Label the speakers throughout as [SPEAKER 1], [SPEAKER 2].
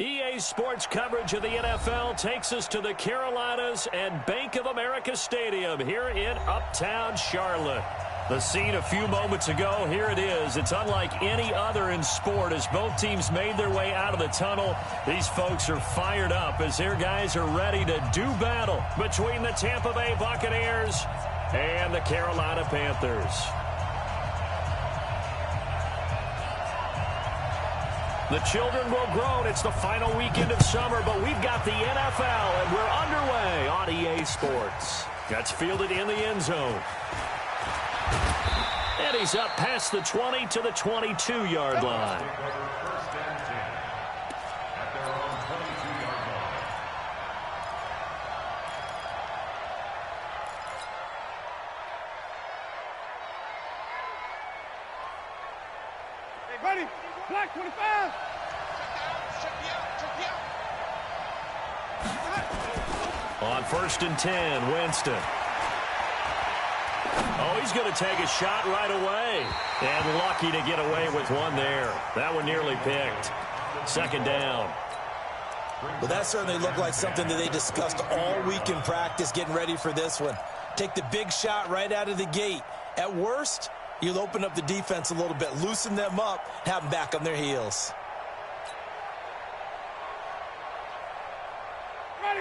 [SPEAKER 1] EA Sports coverage of the NFL takes us to the Carolinas and Bank of America Stadium here in Uptown Charlotte. The scene a few moments ago, here it is. It's unlike any other in sport as both teams made their way out of the tunnel. These folks are fired up as their guys are ready to do battle between the Tampa Bay Buccaneers and the Carolina Panthers. The children will groan. It's the final weekend of summer, but we've got the NFL, and we're underway on EA Sports. That's fielded in the end zone. And he's up past the 20 to the 22-yard line.
[SPEAKER 2] Ready, black 25.
[SPEAKER 1] On 1st and 10, Winston. Oh, he's going to take a shot right away. And lucky to get away with one there. That one nearly picked. 2nd down.
[SPEAKER 3] Well, that certainly looked like something that they discussed all week in practice getting ready for this one. Take the big shot right out of the gate. At worst, you'll open up the defense a little bit, loosen them up, have them back on their heels.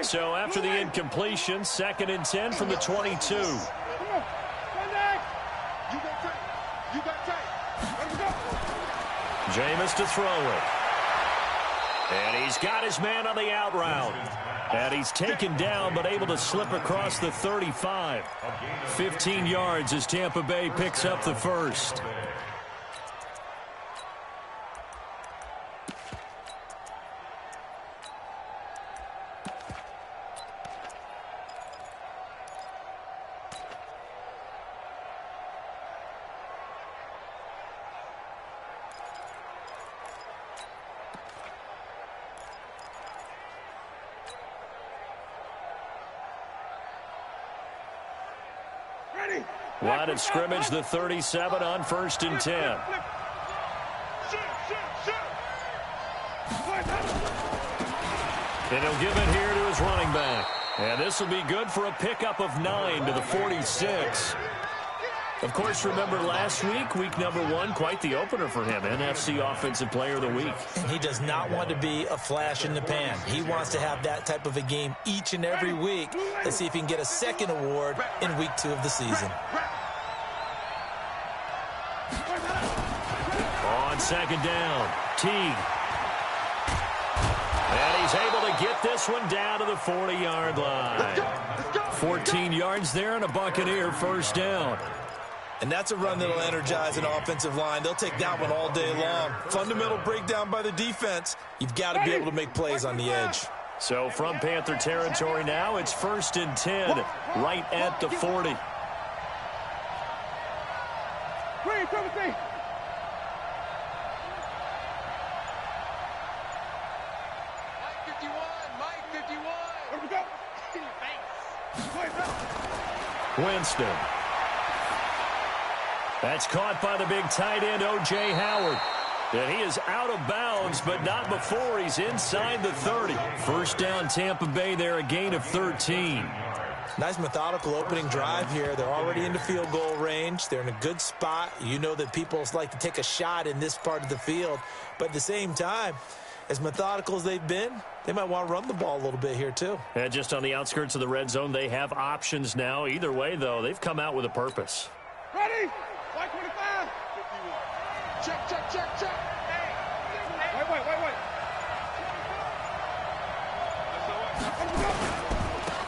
[SPEAKER 1] So after the incompletion, 2nd and 10 from the 22. Jameis to throw it. And he's got his man on the out route. And he's taken down but able to slip across the 35. 15 yards as Tampa Bay picks up the first. Line of scrimmage, the 37 on 1st and 10. And he'll give it here to his running back. And this will be good for a pickup of 9 to the 46. Of course, remember last week, week number 1, quite the opener for him. NFC Offensive Player of the Week.
[SPEAKER 3] And he does not want to be a flash in the pan. He wants to have that type of a game each and every week. Let's see if he can get a second award in week 2 of the season.
[SPEAKER 1] On 2nd down, Teague. And he's able to get this one down to the 40-yard line. 14 yards there and a Buccaneer 1st down.
[SPEAKER 3] And that's a run that'll energize an offensive line. They'll take that one all day long. Fundamental breakdown by the defense. You've got to be able to make plays on the edge.
[SPEAKER 1] So from Panther territory now, it's 1st and 10, right at the 40. Winston. That's caught by the big tight end, O.J. Howard. And he is out of bounds, but not before he's inside the 30. 1st down, Tampa Bay there, a gain of 13.
[SPEAKER 3] Nice methodical opening drive here. They're already into field goal range. They're in a good spot. You know that people like to take a shot in this part of the field. But at the same time, as methodical as they've been, they might want to run the ball a little bit here too.
[SPEAKER 1] And just on the outskirts of the red zone, they have options now. Either way, though, they've come out with a purpose.
[SPEAKER 2] Ready? White 25. 51. Check, check, check, check. Hey. Wait.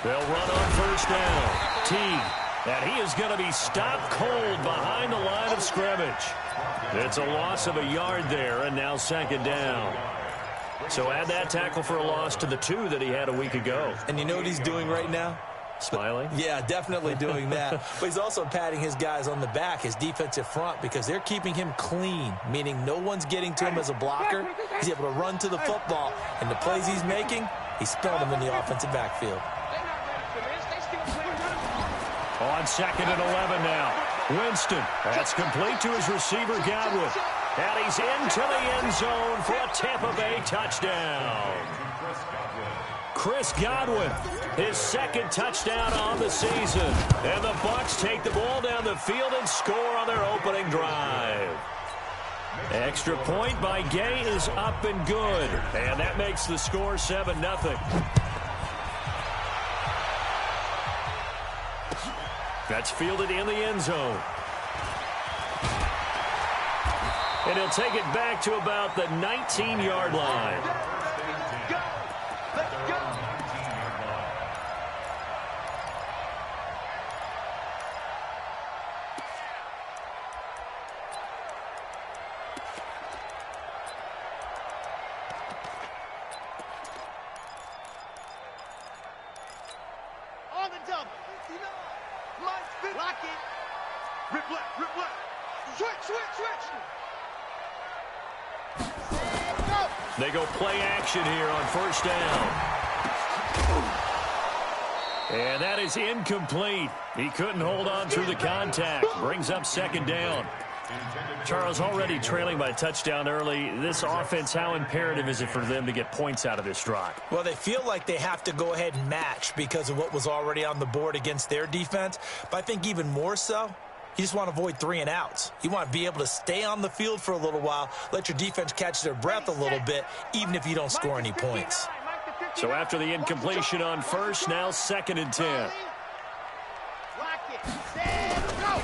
[SPEAKER 1] They'll run on 1st down. Teague. And he is going to be stopped cold behind the line of scrimmage. It's a loss of a yard there, and now 2nd down. So add that tackle for a loss to the 2 that he had a week ago.
[SPEAKER 3] And you know what he's doing right now?
[SPEAKER 1] Smiling?
[SPEAKER 3] Yeah, definitely doing that. But he's also patting his guys on the back, his defensive front, because they're keeping him clean, meaning no one's getting to him as a blocker. He's able to run to the football, and the plays he's making, he's spelling them in the offensive backfield.
[SPEAKER 1] On 2nd and 11 now. Winston, that's complete to his receiver, Godwin. And he's into the end zone for a Tampa Bay touchdown. Chris Godwin, his second touchdown on the season. And the Bucs take the ball down the field and score on their opening drive. Extra point by Gay is up and good. And that makes the score 7-0. That's fielded in the end zone. And he'll take it back to about the 19-yard line.
[SPEAKER 2] Let's go. On the double. Lock it. Rip left. Switch. Go.
[SPEAKER 1] They go play action here on first down. And that is incomplete. He couldn't hold on through the contact. Brings up second down. Charles, already trailing by a touchdown early. This offense, how imperative is it for them to get points out of this drive?
[SPEAKER 3] Well, they feel like they have to go ahead and match because of what was already on the board against their defense. But I think even more so, you just want to avoid 3 and outs. You want to be able to stay on the field for a little while, let your defense catch their breath a little bit, even if you don't score any points.
[SPEAKER 1] So after the incompletion on first, now 2nd and 10.
[SPEAKER 2] Lock it. Go.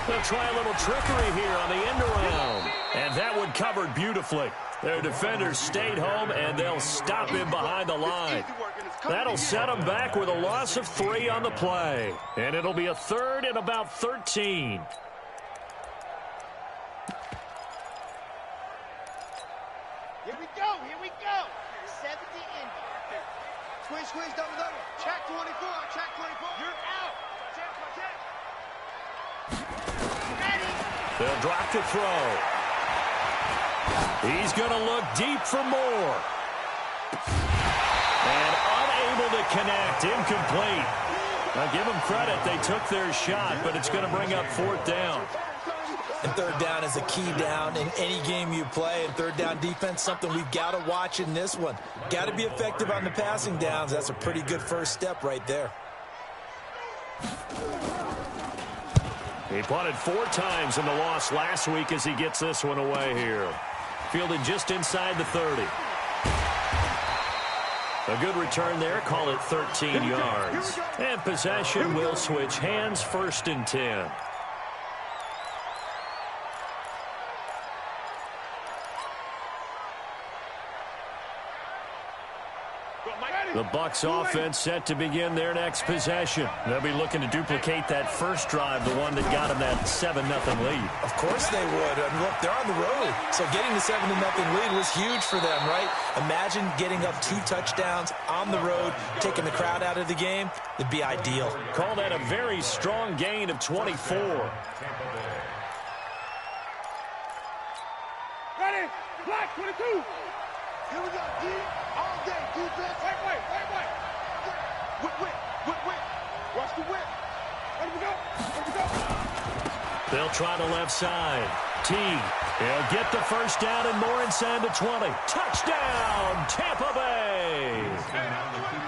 [SPEAKER 1] They'll try a little trickery here on the end around. And that one covered beautifully. Their defenders stayed home, and they'll stop him behind the line. That'll set them back with a loss of 3 on the play. And it'll be a 3rd and about 13.
[SPEAKER 2] Here we go. 70 in. Squish, double. Check 24. You're out. Check. Ready.
[SPEAKER 1] They'll drop to throw. He's going to look deep for more. And unable to connect. Incomplete. Now give them credit. They took their shot, but it's going to bring up 4th down.
[SPEAKER 3] And 3rd down is a key down in any game you play. And 3rd down defense, something we've got to watch in this one. Got to be effective on the passing downs. That's a pretty good first step right there.
[SPEAKER 1] He punted 4 times in the loss last week as he gets this one away here. Fielded just inside the 30. A good return there. Call it 13 yards. And possession will switch hands. 1st and 10. The Bucs offense set to begin their next possession. They'll be looking to duplicate that first drive, the one that got them that 7-0 lead.
[SPEAKER 3] Of course they would. I mean, look, they're on the road. So getting the 7-0 lead was huge for them, right? Imagine getting up 2 touchdowns on the road, taking the crowd out of the game. It'd be ideal.
[SPEAKER 1] Call that a very strong gain of 24.
[SPEAKER 2] Ready. Black 22. Here we go, D. All day, defense. Wait. Whip. Watch the whip. Where we go?
[SPEAKER 1] They'll try the left side. Teague. He'll get the first down and more inside the 20. Touchdown, Tampa Bay.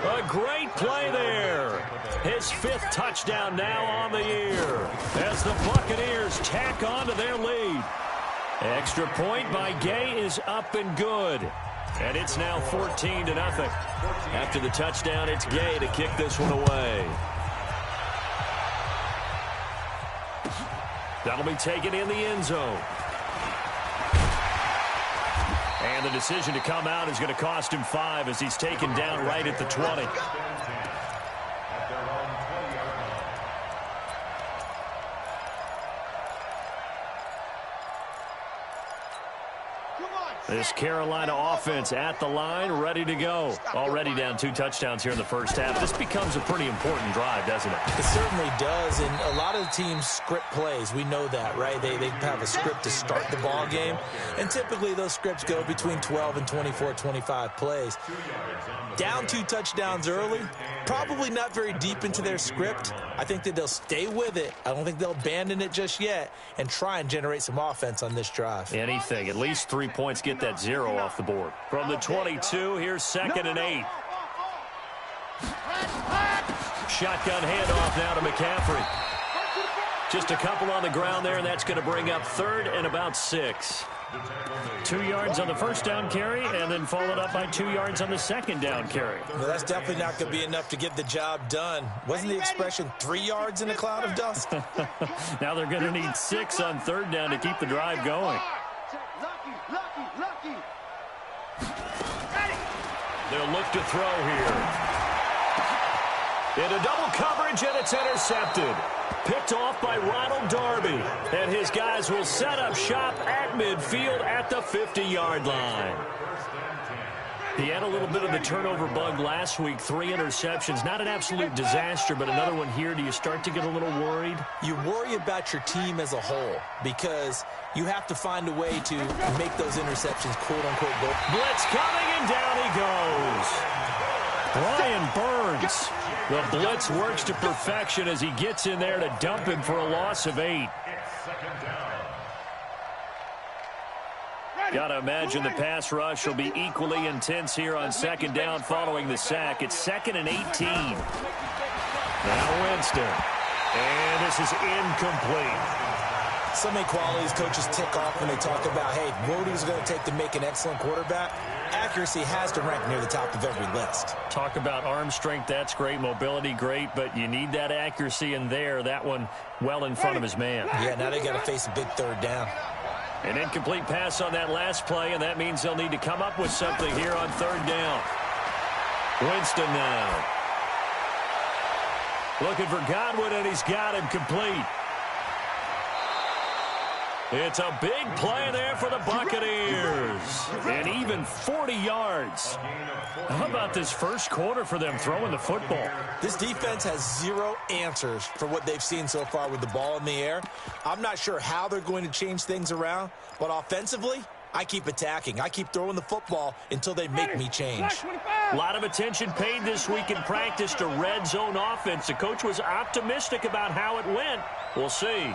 [SPEAKER 1] A great play there. His 5th touchdown now on the year as the Buccaneers tack on to their lead. Extra point by Gay is up and good. And it's now 14-0. After the touchdown, it's Gay to kick this one away. That'll be taken in the end zone. And the decision to come out is going to cost him 5 as he's taken down right at the 20. This Carolina offense at the line, ready to go. Already down 2 touchdowns here in the first half. This becomes a pretty important drive, doesn't it?
[SPEAKER 3] It certainly does, and a lot of the teams script plays. We know that, right? They have a script to start the ball game, and typically those scripts go between 12 and 24, 25 plays. Down 2 touchdowns early, probably not very deep into their script. I think that they'll stay with it. I don't think they'll abandon it just yet and try and generate some offense on this drive.
[SPEAKER 1] Anything. At least 3 points, get that 0 off the board. From the 22, here's 2nd and 8. Shotgun handoff now to McCaffrey. Just a couple on the ground there, and that's going to bring up 3rd and about 6. 2 yards on the first down carry, and then followed up by 2 yards on the second down carry.
[SPEAKER 3] Well, that's definitely not going to be enough to get the job done. Wasn't the expression 3 yards in a cloud of dust?
[SPEAKER 1] Now they're going to need 6 on 3rd down to keep the drive going. They'll look to throw here. Into double coverage, and it's intercepted. Picked off by Ronald Darby. And his guys will set up shop at midfield at the 50-yard line. He had a little bit of the turnover bug last week. 3 interceptions. Not an absolute disaster, but another one here. Do you start to get a little worried?
[SPEAKER 3] You worry about your team as a whole because you have to find a way to make those interceptions, quote-unquote, go.
[SPEAKER 1] Blitz coming, and down he goes. Brian Burns. The blitz works to perfection as he gets in there to dump him for a loss of 8. Got to imagine the pass rush will be equally intense here on 2nd down following the sack. It's 2nd and 18. Now Winston. And this is incomplete.
[SPEAKER 3] So many qualities coaches tick off when they talk about, hey, what is it going to take to make an excellent quarterback? Accuracy has to rank near the top of every list.
[SPEAKER 1] Talk about arm strength, that's great. Mobility, great, but you need that accuracy in there. That one well in front of his man.
[SPEAKER 3] Yeah, now they got to face a big 3rd down.
[SPEAKER 1] An incomplete pass on that last play, and that means they'll need to come up with something here on 3rd down. Winston now. Looking for Godwin, and he's got him complete. It's a big play there for the Buccaneers. And even 40 yards. How about this first quarter for them throwing the football?
[SPEAKER 3] This defense has 0 answers for what they've seen so far with the ball in the air. I'm not sure how they're going to change things around, but offensively, I keep attacking. I keep throwing the football until they make me change.
[SPEAKER 1] A lot of attention paid this week in practice to red zone offense. The coach was optimistic about how it went. We'll see.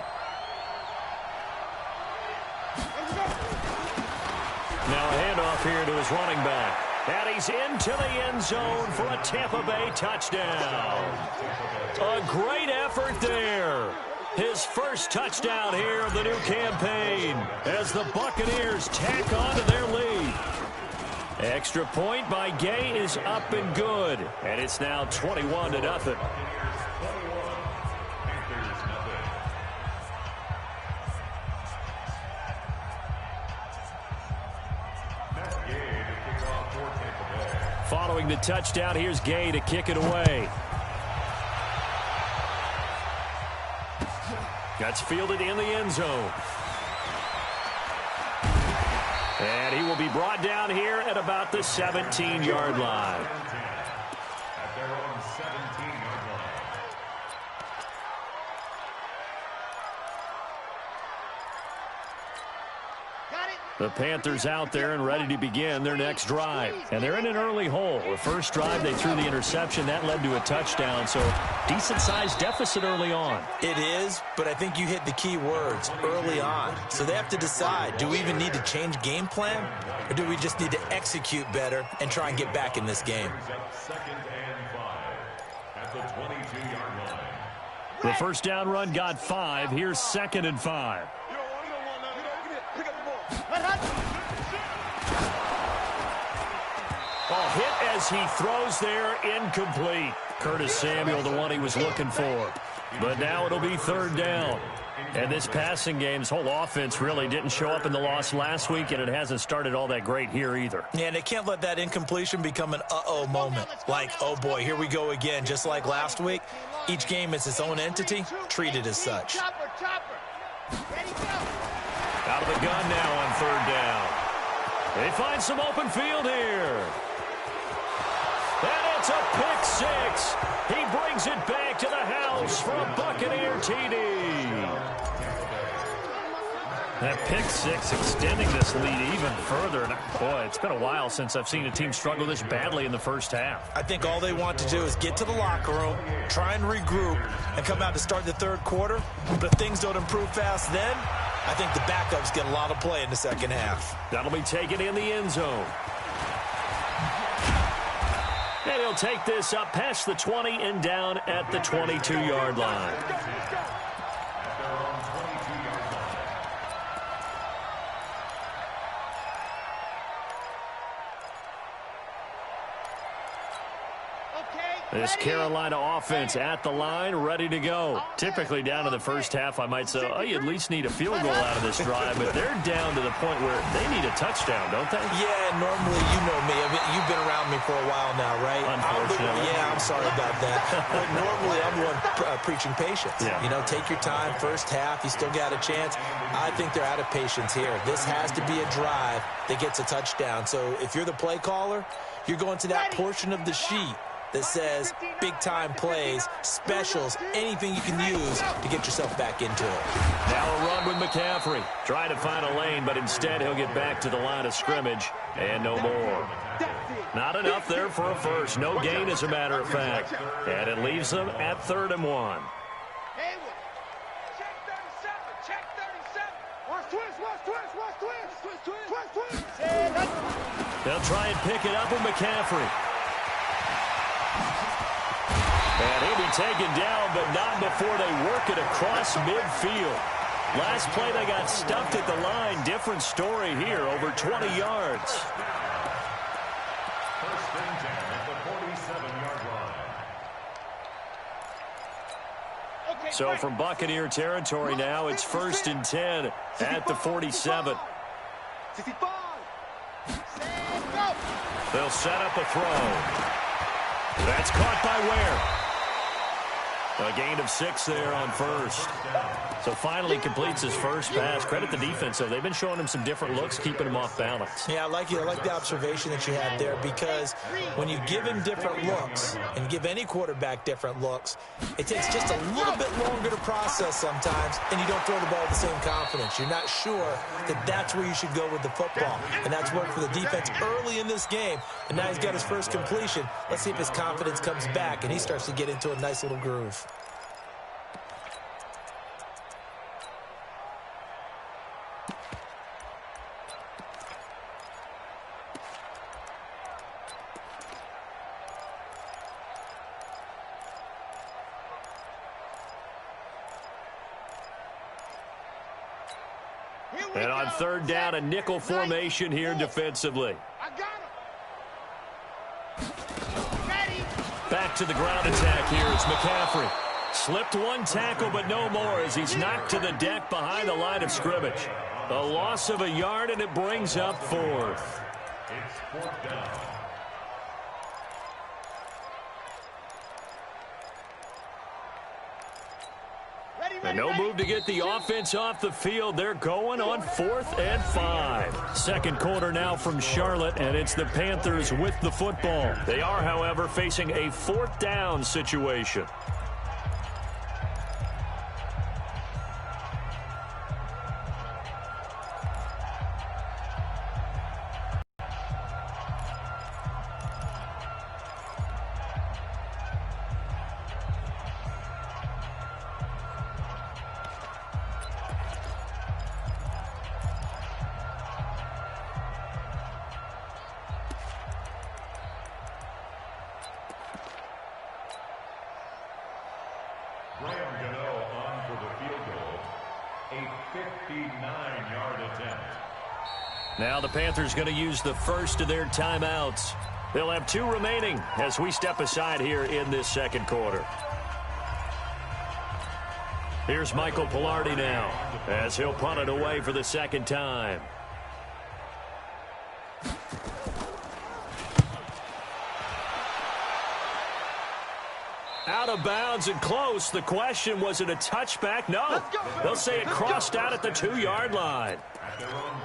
[SPEAKER 1] Now a handoff here to his running back. And he's into the end zone for a Tampa Bay touchdown. A great effort there. His first touchdown here of the new campaign as the Buccaneers tack on to their lead. Extra point by Gay is up and good. And it's now 21-0. Following the touchdown, here's Gay to kick it away. That's fielded in the end zone. And he will be brought down here at about the 17-yard line. The Panthers out there and ready to begin their next drive. And they're in an early hole. The first drive, they threw the interception. That led to a touchdown, so decent-sized deficit early on.
[SPEAKER 3] It is, but I think you hit the key words, early on. So they have to decide, do we even need to change game plan, or do we just need to execute better and try and get back in this game?
[SPEAKER 1] The first down run got 5. Here's 2nd and 5. Hit as he throws there, incomplete. Curtis Samuel, the one he was looking for. But now it'll be 3rd down. And this passing game's whole offense really didn't show up in the loss last week, and it hasn't started all that great here either.
[SPEAKER 3] Yeah, and they can't let that incompletion become an uh-oh moment. Like, oh boy, here we go again. Just like last week, each game is its own entity, treated as such.
[SPEAKER 1] Out of the gun now on 3rd down. They find some open field here. And it's a pick 6. He brings it back to the house for a Buccaneer TD. That pick six extending this lead even further. And boy, it's been a while since I've seen a team struggle this badly in the first half.
[SPEAKER 3] I think all they want to do is get to the locker room, try and regroup, and come out to start the third quarter. But if things don't improve fast then, I think the backups get a lot of play in the second half.
[SPEAKER 1] That'll be taken in the end zone. And he'll take this up past the 20 and down at the 22-yard line. This Carolina offense at the line, ready to go. Typically down in the first half, I might say, oh, you at least need a field goal out of this drive, but they're down to the point where they need a touchdown, don't they?
[SPEAKER 3] Yeah, normally, you know me. I mean, you've been around me for a while now, right?
[SPEAKER 1] Unfortunately.
[SPEAKER 3] I'm sorry about that. But normally, I'm the one preaching patience.
[SPEAKER 1] Yeah.
[SPEAKER 3] You know, take your time, first half, you still got a chance. I think they're out of patience here. This has to be a drive that gets a touchdown. So if you're the play caller, you're going to that portion of the sheet that says big-time plays, specials, anything you can use to get yourself back into it.
[SPEAKER 1] Now a run with McCaffrey. Trying to find a lane, but instead he'll get back to the line of scrimmage, and no more. Not enough there for a first. No gain, as a matter of fact. And it leaves them at 3rd and 1. They'll try and pick it up with McCaffrey. And he'll be taken down, but not before they work it across midfield. Last play, they got stuffed at the line. Different story here, over 20 yards.
[SPEAKER 4] First and 10 at the 47-yard line.
[SPEAKER 1] So from Buccaneer territory now, it's 1st and 10 at the 47. They'll set up a throw. That's caught by Ware. A gain of 6 there on first. So finally completes his first pass. Credit the defense, though. They've been showing him some different looks, keeping him off balance.
[SPEAKER 3] Yeah, I like the observation that you had there, because when you give him different looks and give any quarterback different looks, it takes just a little bit longer to process sometimes, and you don't throw the ball with the same confidence. You're not sure that that's where you should go with the football, and that's worked for the defense early in this game, and now he's got his first completion. Let's see if his confidence comes back and he starts to get into a nice little groove.
[SPEAKER 1] And on 3rd down, a nickel formation here defensively. Back to the ground attack here. It's McCaffrey. Slipped one tackle, but no more as he's knocked to the deck behind the line of scrimmage. A loss of a yard, and it brings up 4th.
[SPEAKER 4] It's 4th down.
[SPEAKER 1] And no move to get the offense off the field. They're going on 4th and 5. Second quarter now from Charlotte, and it's the Panthers with the football. They are, however, facing a 4th down situation. Now the Panthers going to use the first of their timeouts. They'll have 2 remaining as we step aside here in this second quarter. Here's Michael Pilardi now as he'll punt it away for the second time. Out of bounds and close. The question, was it a touchback? No. They'll say it crossed out at the 2-yard line.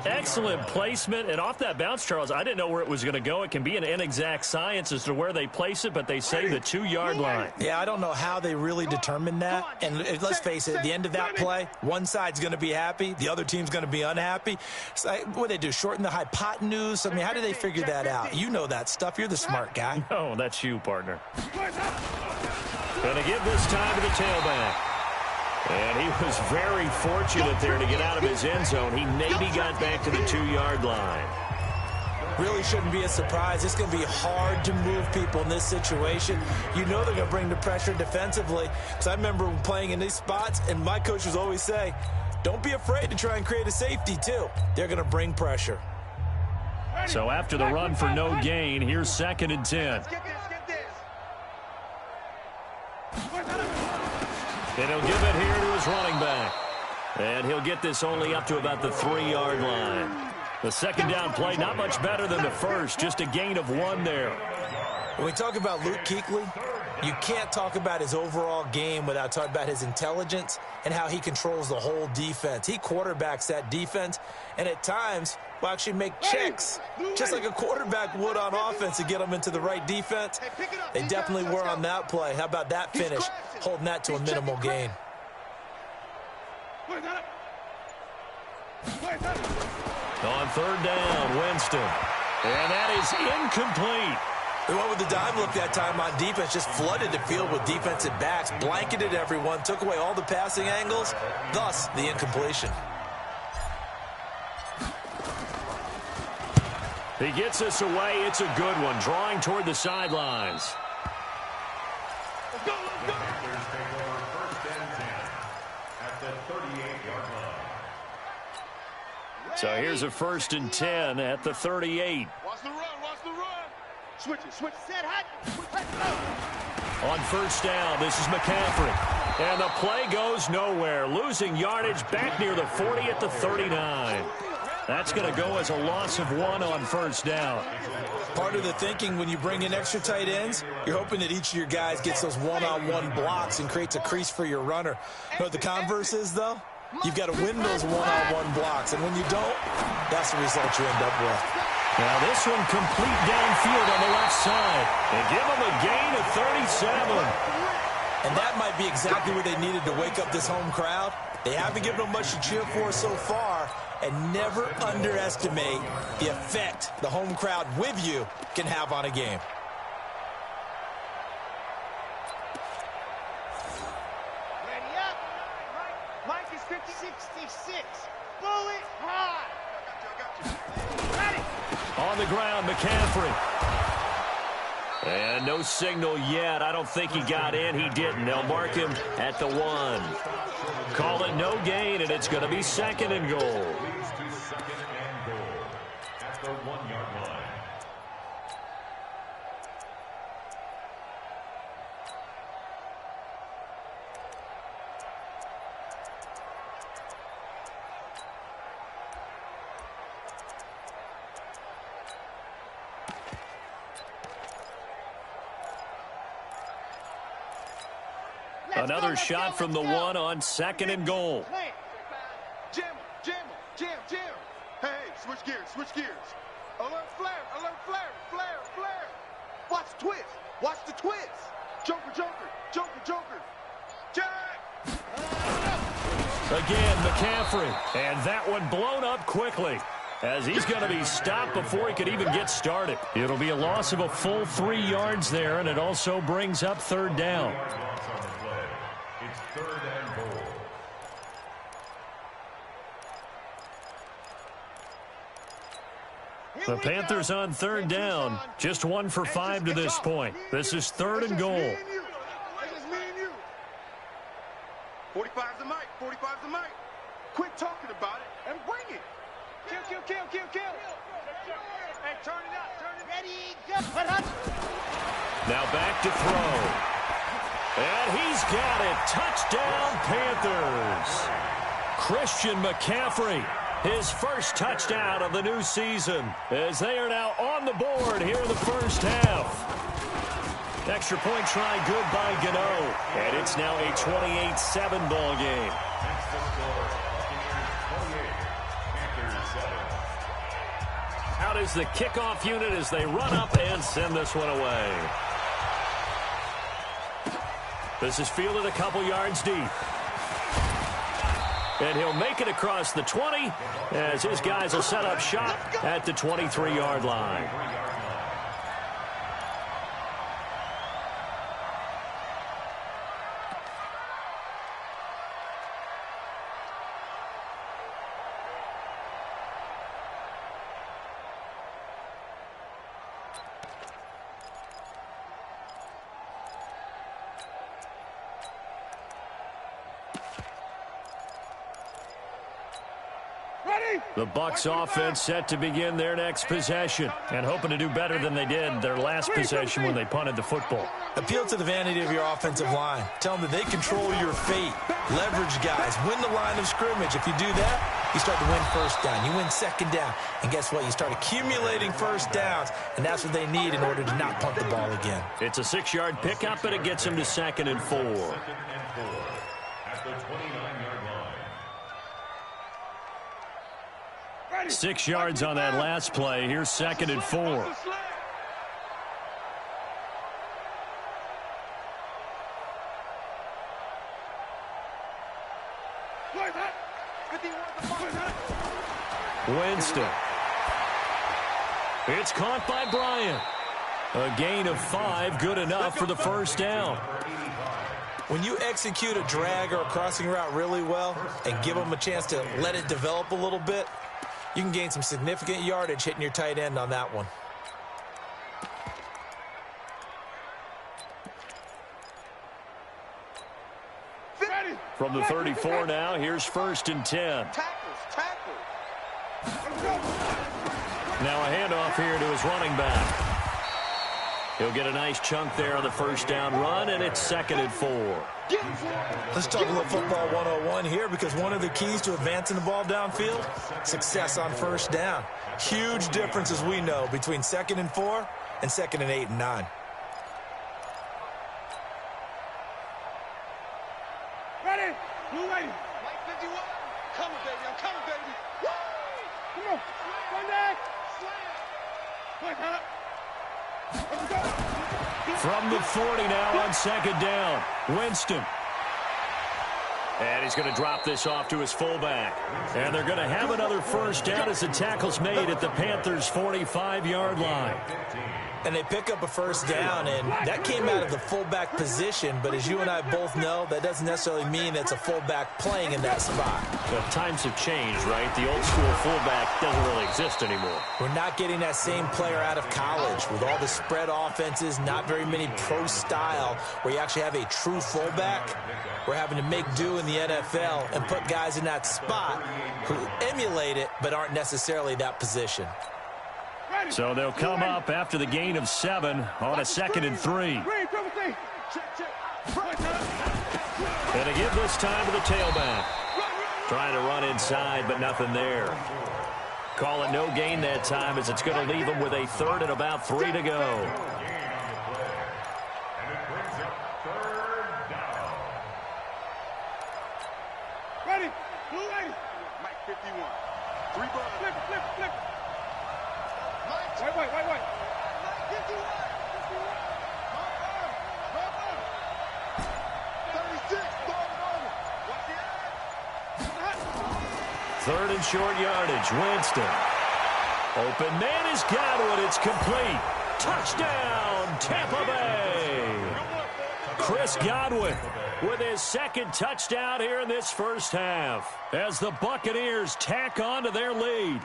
[SPEAKER 1] Excellent placement, and off that bounce, Charles, I didn't know where it was going to go. It can be an inexact science as to where they place it, but they say the 2-yard line.
[SPEAKER 3] Yeah, I don't know how they really determined that. And let's face it, at the end of that play, one side's going to be happy, the other team's going to be unhappy. So what they do, shorten the hypotenuse? I mean, how do they figure that out? You know that stuff. You're the smart guy.
[SPEAKER 1] No, that's you, partner. Going to give this time to the tailback. And he was very fortunate there to get out of his end zone. He maybe got back to the 2-yard line.
[SPEAKER 3] Really shouldn't be a surprise. It's going to be hard to move people in this situation. You know they're going to bring the pressure defensively. Because I remember playing in these spots, and my coaches always say, don't be afraid to try and create a safety, too. They're going to bring pressure.
[SPEAKER 1] So after the run for no gain, here's 2nd and 10. And he'll give it here to his running back. And he'll get this only up to about the 3-yard line. The second down play, not much better than the first, just a gain of 1 there.
[SPEAKER 3] When we talk about Luke Kuechly, you can't talk about his overall game without talking about his intelligence and how he controls the whole defense. He quarterbacks that defense, and at times will actually make checks, just like a quarterback would on offense to get them into the right defense. They definitely were on that play. How about that finish, holding that to a minimal gain?
[SPEAKER 1] On 3rd down, Winston. And that is incomplete.
[SPEAKER 3] They went with the dime look that time on defense, just flooded the field with defensive backs, blanketed everyone, took away all the passing angles, thus the incompletion.
[SPEAKER 1] He gets us away. It's a good one, drawing toward the sidelines.
[SPEAKER 2] Let's go, let's go.
[SPEAKER 4] Panthers take over 1st and 10 at the 38-yard line.
[SPEAKER 1] So here's a 1st and 10 at the 38.
[SPEAKER 2] Watch the run, watch the run. Switch it, switch it. Set hot.
[SPEAKER 1] On 1st down, this is McCaffrey. And the play goes nowhere. Losing yardage back near the 40 at the 39. That's going to go as a loss of 1 on 1st down.
[SPEAKER 3] Part of the thinking when you bring in extra tight ends, you're hoping that each of your guys gets those one-on-one blocks and creates a crease for your runner. You know what the converse is, though? You've got to win those one-on-one blocks, and when you don't, that's the result you end up with.
[SPEAKER 1] Now this one complete downfield on the left side. And give them a gain of 37.
[SPEAKER 3] And that might be exactly what they needed to wake up this home crowd. They haven't given them much to cheer for so far, and never underestimate the effect the home crowd with you can have on a game.
[SPEAKER 2] Ready up. Mike is 50-66. Bullet high. I got you. Ready.
[SPEAKER 1] On the ground, McCaffrey. And no signal yet. I don't think he got in. He didn't. They'll mark him at the 1. Call it no gain, and it's going to be 2nd and goal.
[SPEAKER 4] Leads to 2nd and goal at the 1-yard line.
[SPEAKER 1] Another shot from the 1 on 2nd and goal.
[SPEAKER 2] Jam, jam, jam, jam. Hey, switch gears, switch gears. Alert flare, flare, flare. Watch the twist, watch the twist. Joker, joker, joker, joker. Jack!
[SPEAKER 1] Again, McCaffrey. And that one blown up quickly, as he's going to be stopped before he could even get started. It'll be a loss of a full 3 yards there, and it also brings up 3rd down.
[SPEAKER 4] It's 3rd and goal.
[SPEAKER 1] The Panthers on 3rd down. Just 1 for 5 to this point. This is 3rd and goal.
[SPEAKER 2] It's just me and you. 45's the mic, 45's the mic. Quit talking about it and bring it. Kill. Hey, turn it up, turn it. Ready, go.
[SPEAKER 1] Now back to throw. And he's got it. Touchdown, Panthers. Christian McCaffrey, his first touchdown of the new season, as they are now on the board here in the first half. Extra point try good by Gano. And it's now a 28-7 ball game.
[SPEAKER 4] That's the score. Buccaneers 28, Panthers
[SPEAKER 1] is the kickoff unit as they run up and send this one away. This is fielded a couple yards deep. And he'll make it across the 20 as his guys will set up shop at the 23-yard line. The Bucs offense set to begin their next possession and hoping to do better than they did their last possession when they punted the football.
[SPEAKER 3] Appeal to the vanity of your offensive line. Tell them that they control your fate. Leverage guys. Win the line of scrimmage. If you do that, you start to win first down. You win second down. And guess what? You start accumulating first downs, and that's what they need in order to not punt the ball again.
[SPEAKER 1] It's a 6-yard pickup, but it gets them to 2nd and 4.
[SPEAKER 4] At the 29-yard line.
[SPEAKER 1] 6 yards on that last play. Here's 2nd and 4. Winston. It's caught by Bryant. A gain of 5, good enough for the first down.
[SPEAKER 3] When you execute a drag or a crossing route really well and give them a chance to let it develop a little bit, you can gain some significant yardage hitting your tight end on that one.
[SPEAKER 1] From the 34 now, here's 1st and 10.
[SPEAKER 2] Tackles.
[SPEAKER 1] Now a handoff here to his running back. He'll get a nice chunk there on the first down run, and it's 2nd and 4.
[SPEAKER 3] Let's talk a little football 101 here, because one of the keys to advancing the ball downfield, success on first down. Huge difference, as we know, between 2nd and 4 and 2nd and 8 and 9.
[SPEAKER 2] Ready? Blue lady. White 51. Coming, baby. I'm coming, baby. Woo! Come on. Run back. Slam. Huh?
[SPEAKER 1] From the 40 now on 2nd down. Winston. And he's going to drop this off to his fullback. And they're going to have another first down as the tackle's made at the Panthers' 45-yard line.
[SPEAKER 3] And they pick up a first down, and that came out of the fullback position. But as you and I both know, that doesn't necessarily mean it's a fullback playing in that spot.
[SPEAKER 1] Well, times have changed, right? The old-school fullback doesn't really exist anymore.
[SPEAKER 3] We're not getting that same player out of college with all the spread offenses, not very many pro style, where you actually have a true fullback. We're having to make do in the NFL and put guys in that spot who emulate it but aren't necessarily that position.
[SPEAKER 1] So they'll come up after the gain of 7 on a 2nd and 3. And a give this time to the tailback. Trying to run inside, but nothing there. Call it no gain that time, as it's going to leave them with a 3rd and about 3 to go.
[SPEAKER 2] Ready? Blue lady. Mike 51. 3 balls. Flip. White. Mike 51. 36.
[SPEAKER 1] Third and short yardage. Winston. Open man is Godwin. It's complete. Touchdown, Tampa Bay. Chris Godwin with his 2nd touchdown here in this first half as the Buccaneers tack on to their lead.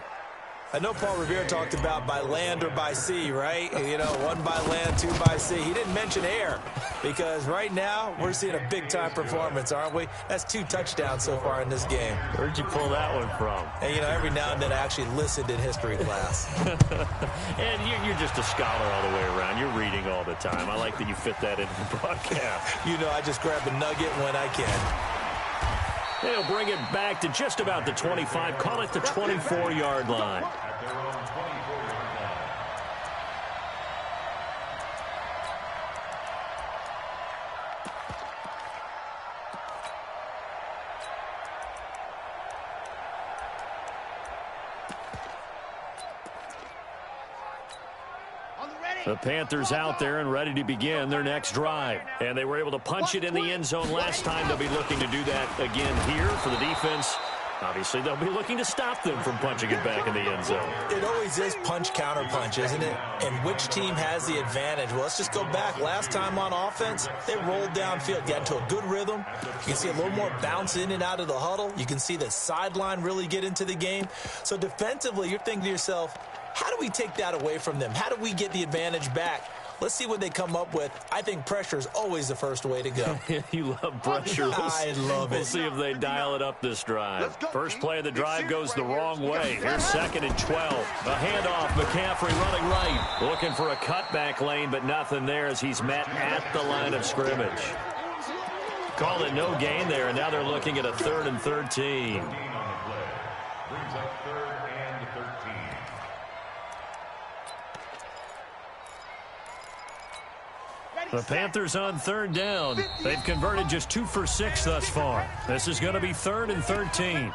[SPEAKER 3] I know Paul Revere talked about by land or by sea, right? You know, 1 by land, 2 by sea. He didn't mention air, because right now we're seeing a big-time performance, aren't we? That's 2 touchdowns so far in this game.
[SPEAKER 1] Where'd you pull that one from?
[SPEAKER 3] And, you know, every now and then I actually listened in history class.
[SPEAKER 1] And you're just a scholar all the way around. You're reading all the time. I like that you fit that into the broadcast.
[SPEAKER 3] You know, I just grab a nugget when I can.
[SPEAKER 1] They'll bring it back to just about the 25. Call it the 24-yard line. The Panthers out there and ready to begin their next drive. And they were able to punch it in the end zone last time. They'll be looking to do that again here for the defense. Obviously, they'll be looking to stop them from punching it back in the end zone.
[SPEAKER 3] It always is punch-counter-punch, isn't it? And which team has the advantage? Well, let's just go back. Last time on offense, they rolled downfield, got into a good rhythm. You can see a little more bounce in and out of the huddle. You can see the sideline really get into the game. So defensively, you're thinking to yourself, how do we take that away from them? How do we get the advantage back? Let's see what they come up with. I think pressure is always the first way to go.
[SPEAKER 1] You love pressure.
[SPEAKER 3] I love it.
[SPEAKER 1] We'll see if they dial it up this drive. First play of the drive goes the wrong way. Here's 2nd and 12. A handoff. McCaffrey running right. Looking for a cutback lane, but nothing there as he's met at the line of scrimmage. Called it no gain there, and now they're looking at a 3rd and 13.
[SPEAKER 4] Brings up 3rd and 13.
[SPEAKER 1] The Panthers on 3rd down. They've converted just 2 for 6 thus far. This is going to be 3rd and 13.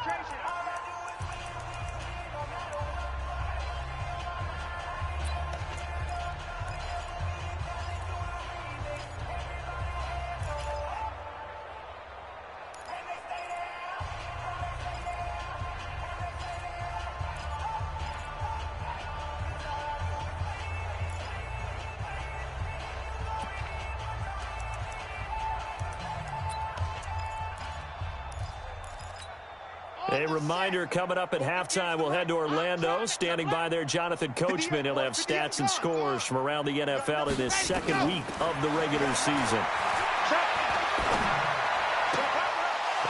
[SPEAKER 1] A reminder coming up at halftime, we'll head to Orlando. Standing by there, Jonathan Coachman. He'll have stats and scores from around the NFL in his 2nd week of the regular season.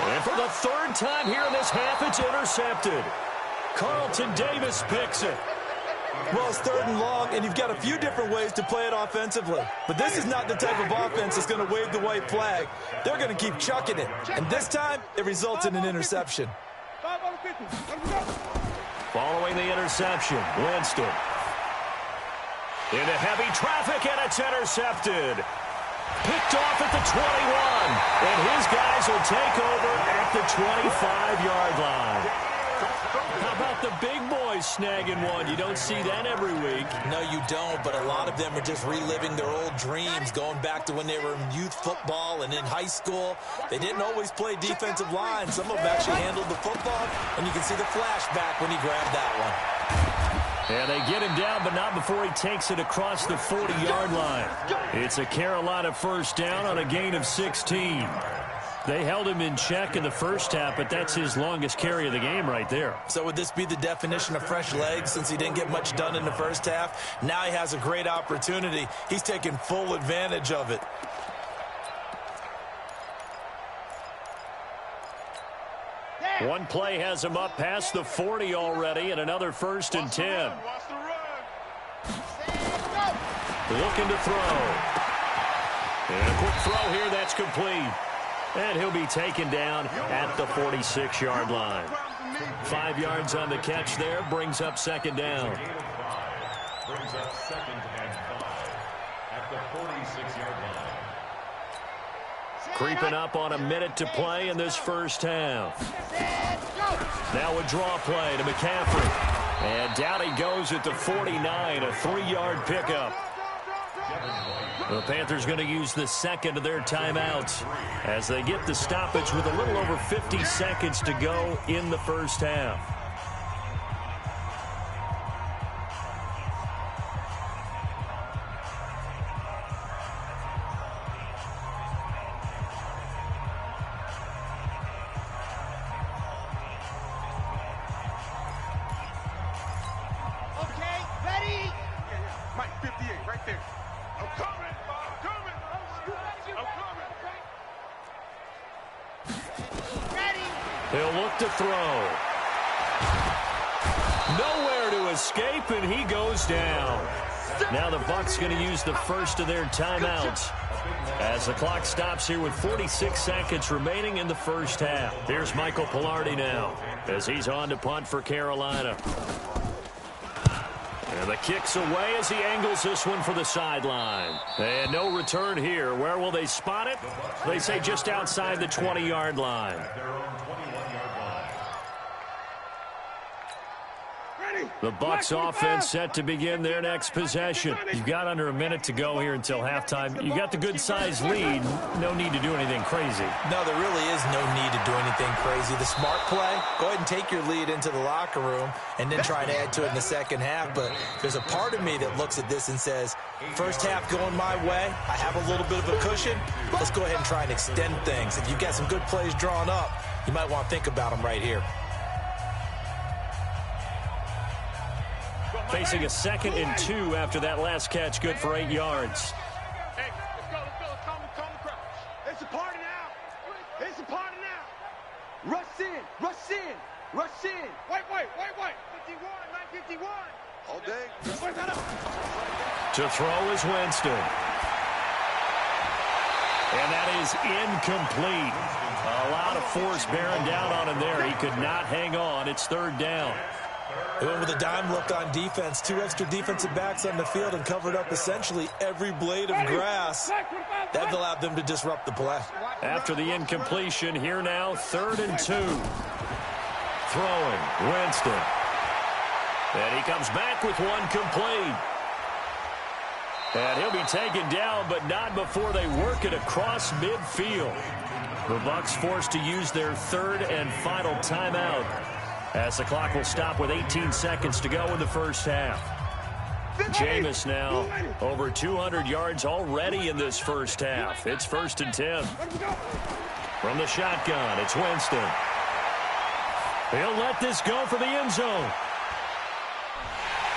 [SPEAKER 1] And for the 3rd time here in this half, it's intercepted. Carlton Davis picks it.
[SPEAKER 3] Well, it's 3rd and long, and you've got a few different ways to play it offensively. But this is not the type of offense that's going to wave the white flag. They're going to keep chucking it. And this time, it results in an interception.
[SPEAKER 1] Following the interception, Winston. Into heavy traffic, and it's intercepted. Picked off at the 21. And his guys will take over at the 25-yard line. How about the big boys snagging one? You don't see that every week.
[SPEAKER 3] No, you don't, but a lot of them are just reliving their old dreams, going back to when they were in youth football and in high school. They didn't always play defensive line. Some of them actually handled the football, and you can see the flashback when he grabbed that one.
[SPEAKER 1] And they get him down, but not before he takes it across the 40-yard line. It's a Carolina 1st down on a gain of 16. They held him in check in the first half, but that's his longest carry of the game right there.
[SPEAKER 3] So would this be the definition of fresh legs since he didn't get much done in the first half? Now he has a great opportunity. He's taking full advantage of it.
[SPEAKER 1] One play has him up past the 40 already, and another 1st and 10. Looking to throw. And a quick throw here, that's complete. And he'll be taken down at the 46-yard line. 5 yards on the catch there, brings up 2nd down.
[SPEAKER 4] Brings up 2nd and 5 at the 46-yard line.
[SPEAKER 1] Creeping up on a minute to play in this first half. Now a draw play to McCaffrey. And down he goes at the 49, a 3-yard pickup. The Panthers going to use the 2nd of their timeouts as they get the stoppage with a little over 50 seconds to go in the first half.
[SPEAKER 2] Okay, ready? Mike, 58, right there. I'm coming. I'm coming. I'm coming. Ready?
[SPEAKER 1] He'll look to throw. Nowhere to escape, and he goes down. Now the Bucs going to use the 1st of their timeouts as the clock stops here with 46 seconds remaining in the first half. Here's Michael Pilardi now as he's on to punt for Carolina. And the kick's away as he angles this one for the sideline. And no return here. Where will they spot it? They say just outside the 20-yard line.
[SPEAKER 4] Their own 21-yard line.
[SPEAKER 2] Ready?
[SPEAKER 1] The Bucs offense set to begin their next possession. You've got under a minute to go here until halftime. You got the good-sized lead. No need to do anything crazy.
[SPEAKER 3] No, there really is no need to do anything crazy. The smart play, go ahead and take your lead into the locker room and then try to add to it in the second half. But there's a part of me that looks at this and says, first half going my way, I have a little bit of a cushion. Let's go ahead and try and extend things. If you've got some good plays drawn up, you might want to think about them right here.
[SPEAKER 1] Facing a 2nd and 2 after that last catch, good for 8 yards.
[SPEAKER 2] Hey, let's go, calm the crowd. It's a party now. It's a party now. Rush in. Wait. 51, 951. All day.
[SPEAKER 1] To throw is Winston. And that is incomplete. A lot of force bearing down on him there. He could not hang on. It's 3rd down.
[SPEAKER 3] They went with a dime look on defense. 2 extra defensive backs on the field and covered up essentially every blade of grass. That allowed them to disrupt the play.
[SPEAKER 1] After the incompletion, here now, 3rd and 2. Throwing, Winston. And he comes back with one complete. And he'll be taken down, but not before they work it across midfield. The Bucs forced to use their 3rd and final timeout, as the clock will stop with 18 seconds to go in the first half. Jameis now over 200 yards already in this first half. It's 1st and 10. From the shotgun, it's Winston. He'll let this go for the end zone.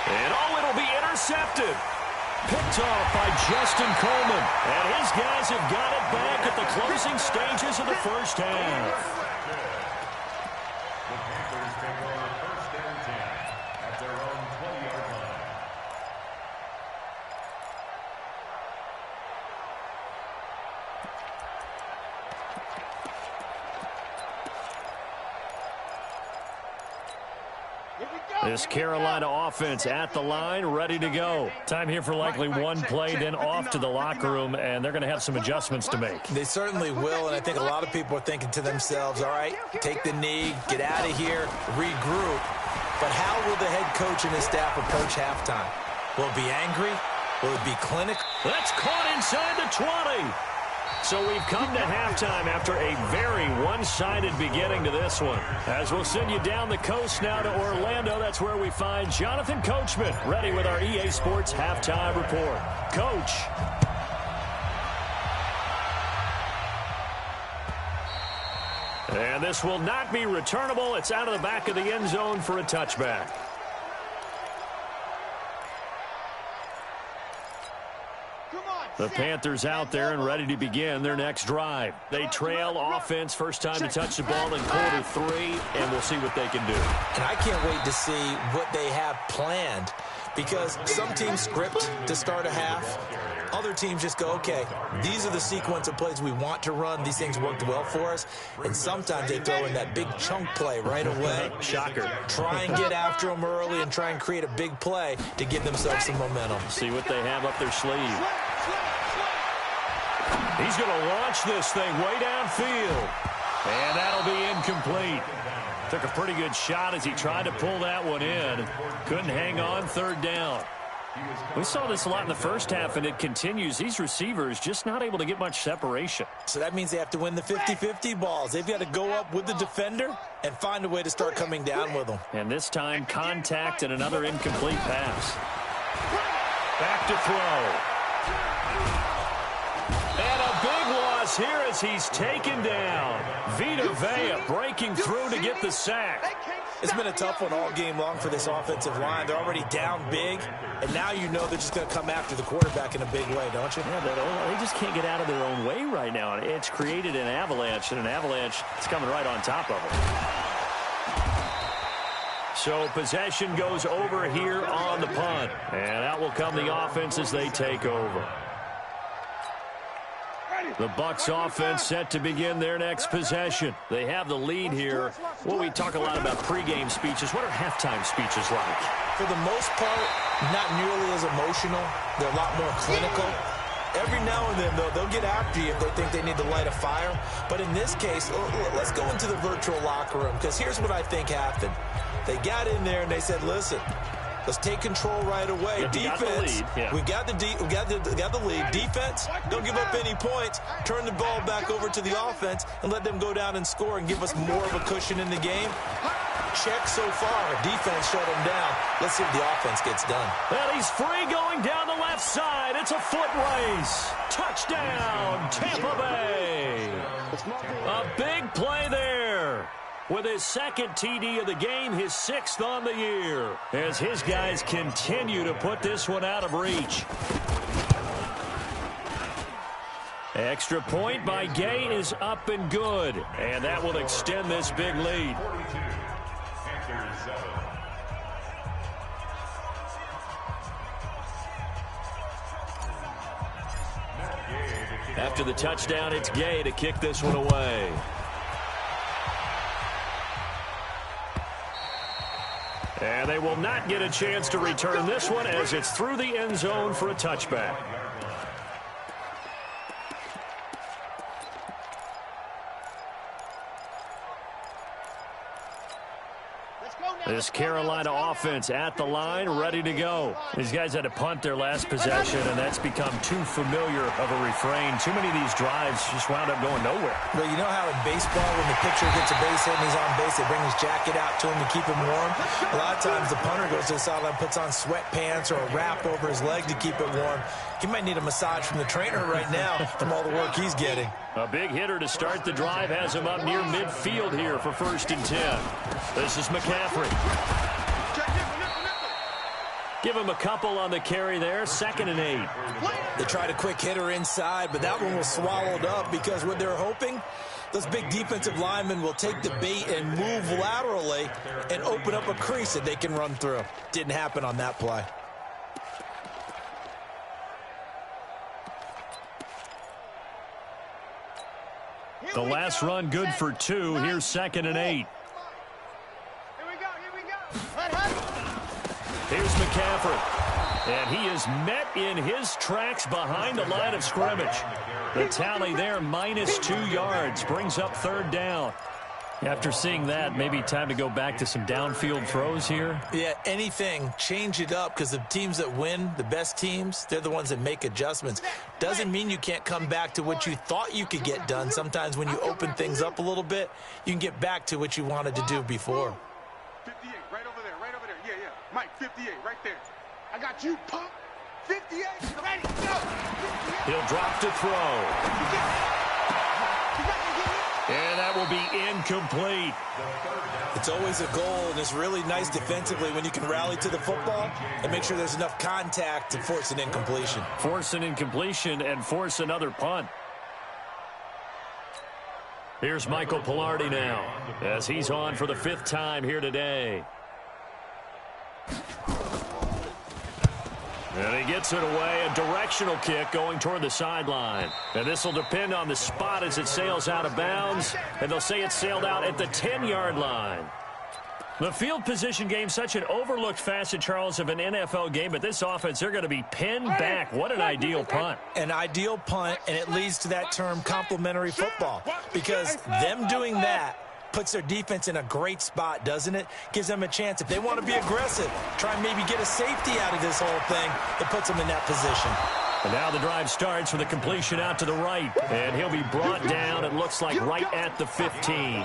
[SPEAKER 1] And it'll be intercepted. Picked off by Justin Coleman. And his guys have got it back at the closing stages of the first half. This Carolina offense at the line, ready to go. Time here for likely one play, then off to the locker room, and they're going to have some adjustments to make.
[SPEAKER 3] They certainly will, and I think a lot of people are thinking to themselves, all right, take the knee, get out of here, regroup. But how will the head coach and his staff approach halftime? Will it be angry? Will it be clinical?
[SPEAKER 1] That's caught inside the 20. So we've come to halftime after a very one-sided beginning to this one. As we'll send you down the coast now to Orlando, that's where we find Jonathan Coachman, ready with our EA Sports Halftime Report. Coach. And this will not be returnable. It's out of the back of the end zone for a touchback. The Panthers out there and ready to begin their next drive. They trail offense, first time to touch the ball in quarter 3, and we'll see what they can do.
[SPEAKER 3] And I can't wait to see what they have planned, because some teams script to start a half. Other teams just go, okay, these are the sequence of plays we want to run. These things worked well for us. And sometimes they throw in that big chunk play right away.
[SPEAKER 1] Shocker.
[SPEAKER 3] Try and get after them early and try and create a big play to give themselves some momentum.
[SPEAKER 1] See what they have up their sleeve. He's going to launch this thing way downfield. And that'll be incomplete. Took a pretty good shot as he tried to pull that one in. Couldn't hang on, 3rd down. We saw this a lot in the first half, and it continues. These receivers just not able to get much separation.
[SPEAKER 3] So that means they have to win the 50-50 balls. They've got to go up with the defender and find a way to start coming down with them.
[SPEAKER 1] And this time, contact and another incomplete pass. Back to throw. And a big loss here as he's taken down. Vita Vea breaking through to get the sack.
[SPEAKER 3] It's been a tough one all game long for this offensive line. They're already down big, and now you know they're just going to come after the quarterback in a big way, don't you?
[SPEAKER 1] Yeah, they just can't get out of their own way right now. It's created an avalanche, and an avalanche is coming right on top of it. So possession goes over here on the punt, and out will come the offense as they take over. The Bucs offense set to begin their next possession. They have the lead here. Well, we talk a lot about pregame speeches. What are halftime speeches like?
[SPEAKER 3] For the most part, not nearly as emotional. They're a lot more clinical. Every now and then, though, they'll get after you if they think they need to light a fire. But in this case, let's go into the virtual locker room, because here's what I think happened. They got in there and they said, listen, let's take control right away.
[SPEAKER 1] Yeah,
[SPEAKER 3] defense, we got the lead. Defense, don't give up any points. Turn the ball back over to the offense and let them go down and score and give us more of a cushion in the game. Check so far. Defense shut them down. Let's see if the offense gets done.
[SPEAKER 1] And he's free going down the left side. It's a foot race. Touchdown, Tampa Bay. A big play there. With his second TD of the game, his 6th on the year, as his guys continue to put this one out of reach. Extra point by Gay is up and good, and that will extend this big lead. After the touchdown, it's Gay to kick this one away. And they will not get a chance to return this one as it's through the end zone for a touchback. This Carolina offense at the line, ready to go. These guys had to punt their last possession, and that's become too familiar of a refrain. Too many of these drives just wound up going nowhere.
[SPEAKER 3] But you know how in baseball, when the pitcher gets a base hit and he's on base, they bring his jacket out to him to keep him warm? A lot of times the punter goes to the sideline, puts on sweatpants or a wrap over his leg to keep it warm. He might need a massage from the trainer right now from all the work he's getting.
[SPEAKER 1] A big hitter to start the drive has him up near midfield here for 1st and 10. This is McCaffrey. Give him a couple on the carry there. 2nd and 8.
[SPEAKER 3] They tried a quick hitter inside, but that one was swallowed up because what they're hoping, those big defensive linemen will take the bait and move laterally and open up a crease that they can run through. Didn't happen on that play.
[SPEAKER 1] The last run good for 2. Here's 2nd and 8. Here's McCaffrey. And he is met in his tracks behind the line of scrimmage. The tally there, -2 yards, brings up 3rd down. After seeing that, maybe time to go back to some downfield throws here.
[SPEAKER 3] Yeah, anything. Change it up because the teams that win, the best teams, they're the ones that make adjustments. Doesn't mean you can't come back to what you thought you could get done. Sometimes when you open things up a little bit, you can get back to what you wanted to do before.
[SPEAKER 2] 58, right over there, right over there. Yeah, yeah. Mike, 58, right there. I got you, pump. 58, ready, go. 58.
[SPEAKER 1] He'll drop to throw. And that will be incomplete.
[SPEAKER 3] It's always a goal, and it's really nice defensively when you can rally to the football and make sure there's enough contact to force an incompletion.
[SPEAKER 1] Force an incompletion and force another punt. Here's Michael Pilardi now as he's on for the 5th time here today. And he gets it away, a directional kick going toward the sideline. And this will depend on the spot as it sails out of bounds. And they'll say it sailed out at the 10-yard line. The field position game, such an overlooked facet, Charles, of an NFL game. But this offense, they're going to be pinned back. What an ideal punt.
[SPEAKER 3] An ideal punt, and it leads to that term complementary football. Because them doing that puts their defense in a great spot, doesn't it? Gives them a chance. If they want to be aggressive, try and maybe get a safety out of this whole thing, it puts them in that position.
[SPEAKER 1] And now the drive starts with a completion out to the right. And he'll be brought down, it looks like, right at the 15.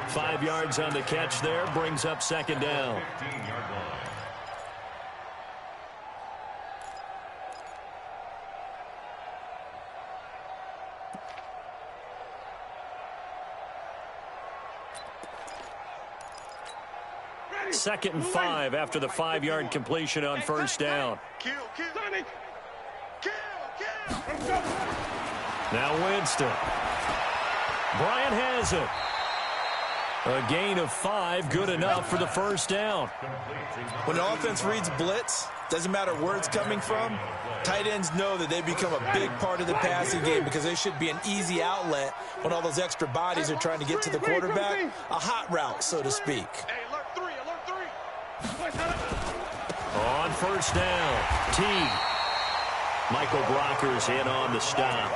[SPEAKER 1] 5 yards on the catch there, brings up 2nd down. Second and 5 after the 5-yard completion on 1st down.
[SPEAKER 2] Kill, kill. Kill.
[SPEAKER 1] Now Winston. Bryant has it. A gain of 5, good enough for the 1st down.
[SPEAKER 3] When the offense reads blitz, doesn't matter where it's coming from, tight ends know that they become a big part of the passing game because they should be an easy outlet when all those extra bodies are trying to get to the quarterback. A hot route, so to speak.
[SPEAKER 2] Hey, alert 3.
[SPEAKER 1] On 1st down, T. Michael Brocker's in on the stop.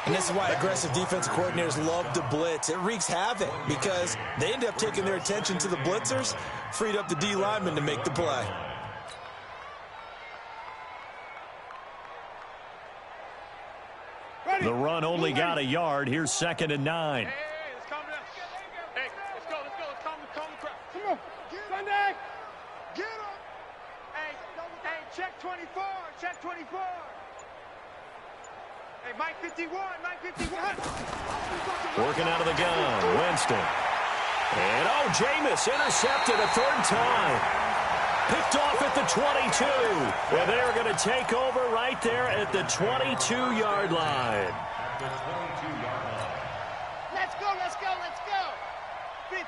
[SPEAKER 3] And this is why aggressive defensive coordinators love to blitz. It wreaks havoc because they end up taking their attention to the blitzers, freed up the D lineman to make the play.
[SPEAKER 1] The run only got a yard. Here's 2nd and 9.
[SPEAKER 2] Hey, let's calm down. Hey, let's go. Let's calm the crowd. Come on. Sunday. Get up. Hey, check 24. Check 24. Hey, Mike 51. Mike 51.
[SPEAKER 1] Working out of the gun. Winston. And, Jameis intercepted a 3rd time. Picked off at the 22. And they're going to take over right there at the 22-yard line.
[SPEAKER 2] Let's go. 50.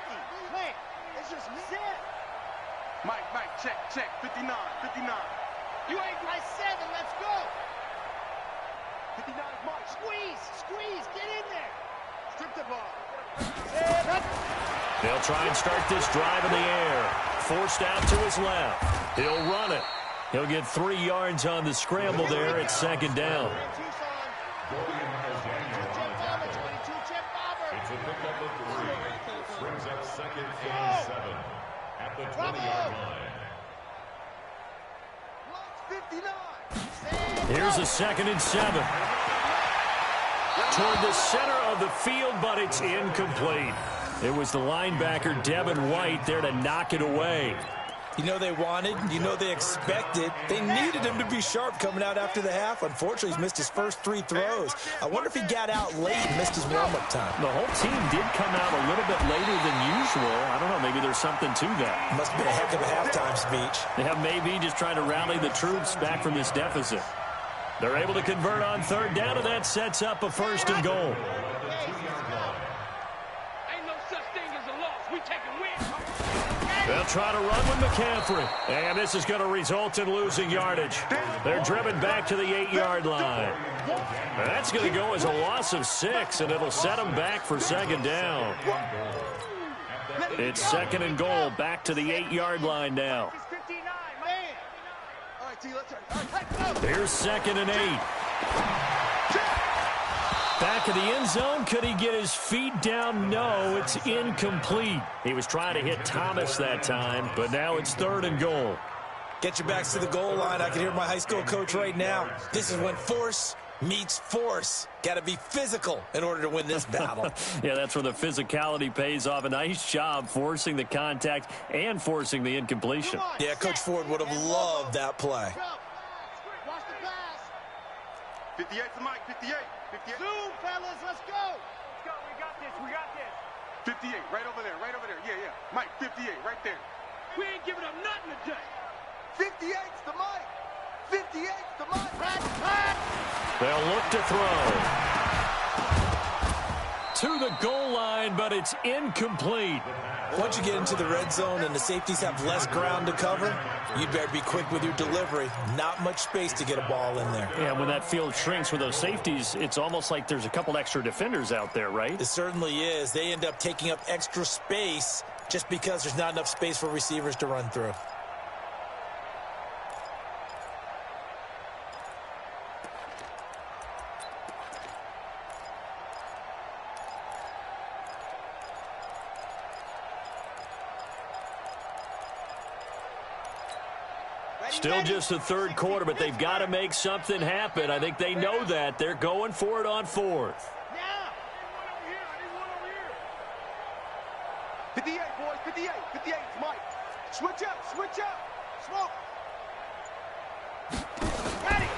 [SPEAKER 2] Click. It's just me. Mike, check. 59. You ain't my 7. Let's go. 59 is Mike. Squeeze. Get in there. Strip the ball.
[SPEAKER 1] They'll try and start this drive in the air. Forced out to his left. He'll run it. He'll get 3 yards on the scramble there at 2nd down.
[SPEAKER 4] It's a pickup of 3. Brings up 2nd and 7 at the 20-yard line.
[SPEAKER 2] 59.
[SPEAKER 1] Here's a 2nd and 7. Toward the center of the field, but it's incomplete. It was the linebacker, Devin White, there to knock it away.
[SPEAKER 3] You know they wanted, you know they expected. They needed him to be sharp coming out after the half. Unfortunately, he's missed his first 3 throws. I wonder if he got out late and missed his warm-up time.
[SPEAKER 1] The whole team did come out a little bit later than usual. I don't know, maybe there's something to that.
[SPEAKER 3] Must have been a heck of a halftime speech.
[SPEAKER 1] Yeah, maybe just trying to rally the troops back from this deficit. They're able to convert on 3rd down, and that sets up a 1st and goal. They'll try to run with McCaffrey. And this is going to result in losing yardage. They're driven back to the 8-yard line. That's going to go as a loss of 6, and it'll set them back for 2nd down. It's 2nd and goal, back to the 8-yard line now. Here's 2nd and 8. Back of the end zone. Could he get his feet down? No, it's incomplete. He was trying to hit Thomas that time, but now it's 3rd and goal.
[SPEAKER 3] Get your backs to the goal line. I can hear my high school coach right now. This is when force meets force. Got to be physical in order to win this battle.
[SPEAKER 1] Yeah, that's where the physicality pays off. A nice job forcing the contact and forcing the incompletion.
[SPEAKER 3] Yeah, Coach Ford would have loved that play.
[SPEAKER 2] 58 to Mike, 58. Zoom, fellas, let's go. We got this. 58, right over there. Yeah. Mike, 58, right there. We ain't giving up nothing today. 58's to Mike. 58's to Mike.
[SPEAKER 1] They'll look to throw. To the goal line, but it's incomplete.
[SPEAKER 3] Once you get into the red zone and the safeties have less ground to cover, you'd better be quick with your delivery. Not much space to get a ball in there.
[SPEAKER 1] Yeah, when that field shrinks with those safeties, it's almost like there's a couple extra defenders out there, right?
[SPEAKER 3] It certainly is. They end up taking up extra space just because there's not enough space for receivers to run through.
[SPEAKER 1] Still just the 3rd quarter, but they've got to make something happen. I think they know that. They're going for it on 4th.
[SPEAKER 2] 58, boys, 58. 58's Mike. Switch up. Smoke. Ready.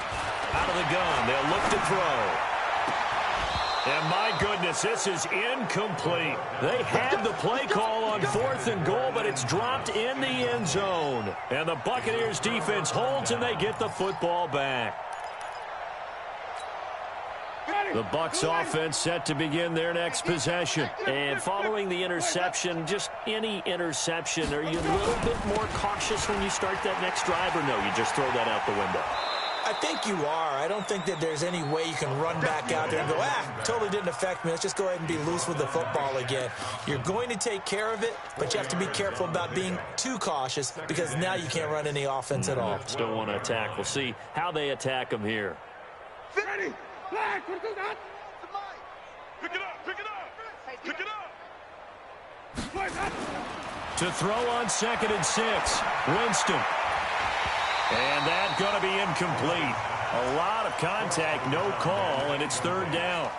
[SPEAKER 1] Out of the gun. They'll look to throw. And my goodness, this is incomplete. They had the play call on 4th and goal, but it's dropped in the end zone. And the Buccaneers defense holds, and they get the football back. The Bucs offense set to begin their next possession. And following the interception, just any interception, are you a little bit more cautious when you start that next drive, or no, you just throw that out the window?
[SPEAKER 3] I think you are. I don't think that there's any way you can run back out there and go, totally didn't affect me. Let's just go ahead and be loose with the football again. You're going to take care of it, but you have to be careful about being too cautious because now you can't run any offense at all.
[SPEAKER 1] Still want to attack. We'll see how they attack them here.
[SPEAKER 2] Ready. Flag.
[SPEAKER 1] To throw on 2nd and 6. Winston. And that's going to be incomplete. A lot of contact, no call, and it's 3rd down.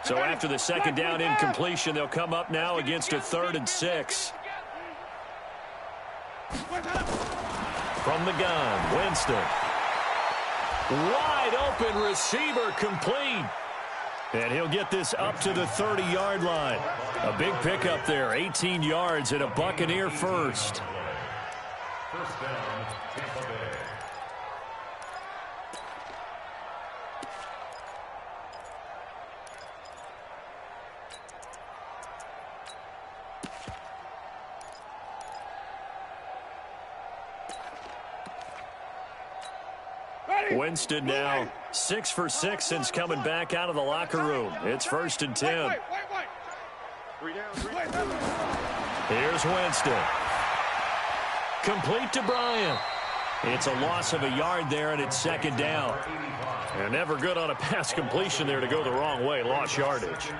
[SPEAKER 1] So after the 2nd down incompletion, they'll come up now against a 3rd and 6. From the gun, Winston. Wide open receiver, complete. And he'll get this up to the 30-yard line. A big pickup there, 18 yards and a Buccaneer first.
[SPEAKER 4] First down, Tampa Bay.
[SPEAKER 1] Winston now 6 for 6 since coming back out of the locker room. It's 1st and 10. Here's Winston. Complete to Bryant. It's a loss of a yard there, and it's 2nd down. And never good on a pass completion there to go the wrong way. Lost yardage.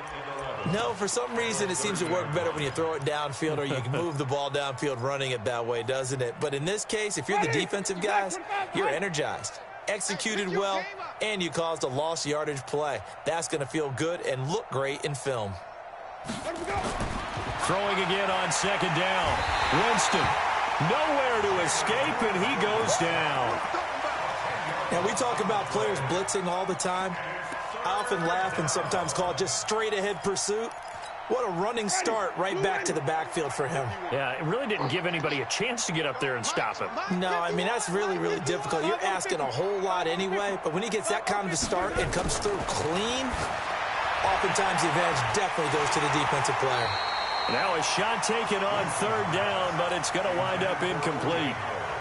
[SPEAKER 3] No, for some reason it seems to work better when you throw it downfield or you can move the ball downfield running it that way, doesn't it? But in this case, if you're the defensive guys, you're energized, executed well, and you caused a lost yardage play. That's going to feel good and look great in film.
[SPEAKER 1] Throwing again on 2nd down. Winston, nowhere to escape, and he goes down.
[SPEAKER 3] Now, we talk about players blitzing all the time. I often laugh and sometimes call it just straight-ahead pursuit. What a running start right back to the backfield for him.
[SPEAKER 1] Yeah, it really didn't give anybody a chance to get up there and stop him.
[SPEAKER 3] No, I mean, that's really, really difficult. You're asking a whole lot anyway, but when he gets that kind of a start and comes through clean, oftentimes the advantage definitely goes to the defensive player.
[SPEAKER 1] Now a shot taken on 3rd down, but it's going to wind up incomplete.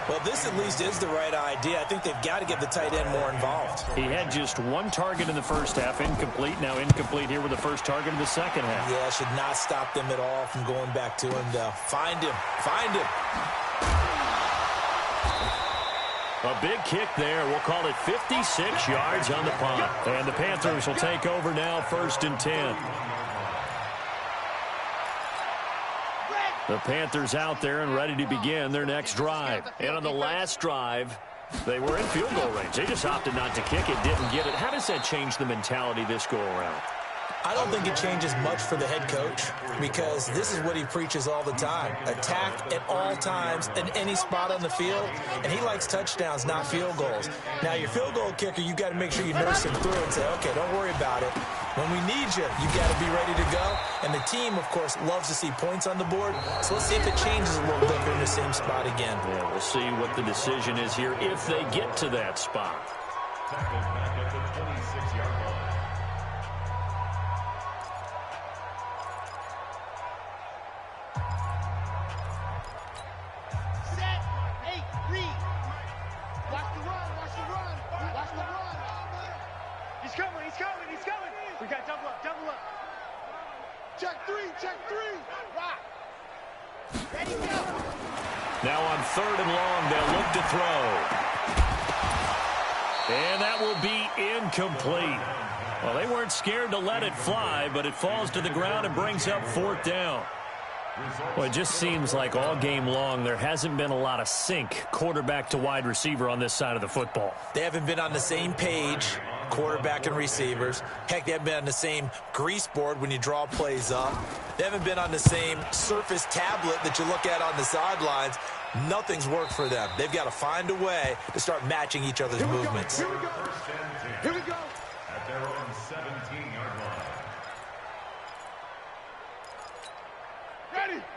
[SPEAKER 3] Well, this at least is the right idea. I think they've got to get the tight end more involved.
[SPEAKER 1] He had just 1 target in the first half, incomplete. Now incomplete here with the first target in the second half.
[SPEAKER 3] Yeah, should not stop them at all from going back to him, though. Find him. Find him.
[SPEAKER 1] A big kick there. We'll call it 56 yards on the punt. And the Panthers will take over now, 1st and 10. The Panthers out there and ready to begin their next drive. And on the last drive, they were in field goal range. They just opted not to kick it, didn't get it. How does that change the mentality this go around?
[SPEAKER 3] I don't think it changes much for the head coach because this is what he preaches all the time. Attack at all times in any spot on the field, and he likes touchdowns, not field goals. Now, your field goal kicker, you got to make sure you nurse him through and say, okay, don't worry about it. When we need you, you got to be ready to go. And the team, of course, loves to see points on the board. So let's see if it changes a little bit in the same spot again.
[SPEAKER 1] Yeah, we'll see what the decision is here if they get to that spot.
[SPEAKER 4] Tackled back at the 26-yard line.
[SPEAKER 2] We got double up. Check three. Rock. Ready, go.
[SPEAKER 1] Now on 3rd and long, they'll look to throw. And that will be incomplete. Well, they weren't scared to let it fly, but it falls to the ground and brings up 4th down. Well, it just seems like all game long there hasn't been a lot of sync quarterback to wide receiver on this side of the football.
[SPEAKER 3] They haven't been on the same page, quarterback and receivers. Heck, they haven't been on the same grease board when you draw plays up. They haven't been on the same Surface tablet that you look at on the sidelines. Nothing's worked for them. They've got to find a way to start matching each other's movements.
[SPEAKER 2] Here we go.
[SPEAKER 4] At their own 17-yard line.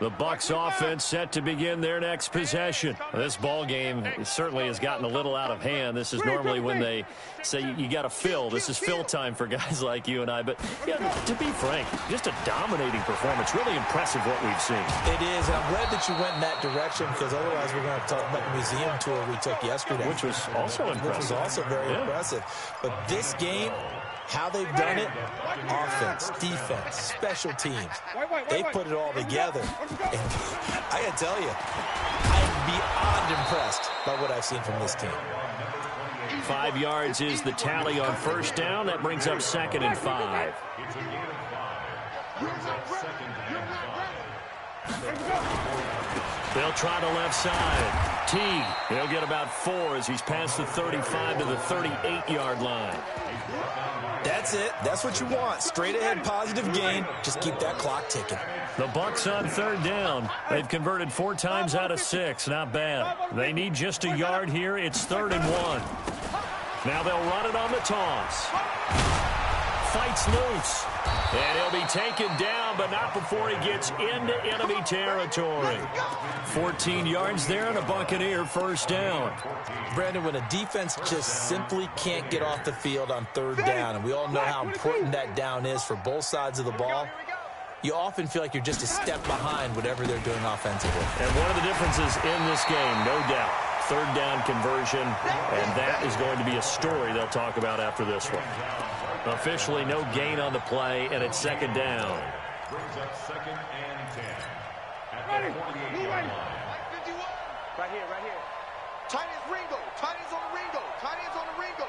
[SPEAKER 1] The Bucs offense set to begin their next possession. This ball game certainly has gotten a little out of hand. This is normally when they say you got to fill. This is fill time for guys like you and I. But yeah, to be frank, just a dominating performance. Really impressive what we've seen.
[SPEAKER 3] It is, and I'm glad that you went in that direction because otherwise we're going to talk about the museum tour we took yesterday.
[SPEAKER 1] Which was also impressive.
[SPEAKER 3] Which was also very impressive. But this game, How they've done it, offense, defense, special teams. They put it all together. And I got to tell you, I'm beyond impressed by what I've seen from this team.
[SPEAKER 1] 5 yards is the tally on first down. That brings up 2nd and 5.
[SPEAKER 4] It's a gain of 5. Brings up 2nd and 5.
[SPEAKER 1] They'll try the left side. Teague, he'll get about 4 as he's past the 35 to the 38-yard line.
[SPEAKER 3] That's it. That's what you want. Straight ahead, positive gain. Just keep that clock ticking.
[SPEAKER 1] The Bucs on 3rd down. They've converted 4 times out of 6. Not bad. They need just a yard here. It's 3rd and 1. Now they'll run it on the toss. Fights loose. And he'll be taken down, but not before he gets into enemy territory. 14 yards there and a Buccaneer first down.
[SPEAKER 3] Brandon, when a defense just simply can't get off the field on 3rd down, and we all know how important that down is for both sides of the ball, you often feel like you're just a step behind whatever they're doing offensively.
[SPEAKER 1] And one of the differences in this game, no doubt, 3rd down conversion, and that is going to be a story they'll talk about after this one. Officially no gain on the play, and it's 2nd down.
[SPEAKER 4] Brings up 2nd and 10. At the 48-yard line.
[SPEAKER 2] Right here, right here. Tight ends Ringo. Tight ends on the Ringo. Tight ends on the Ringo.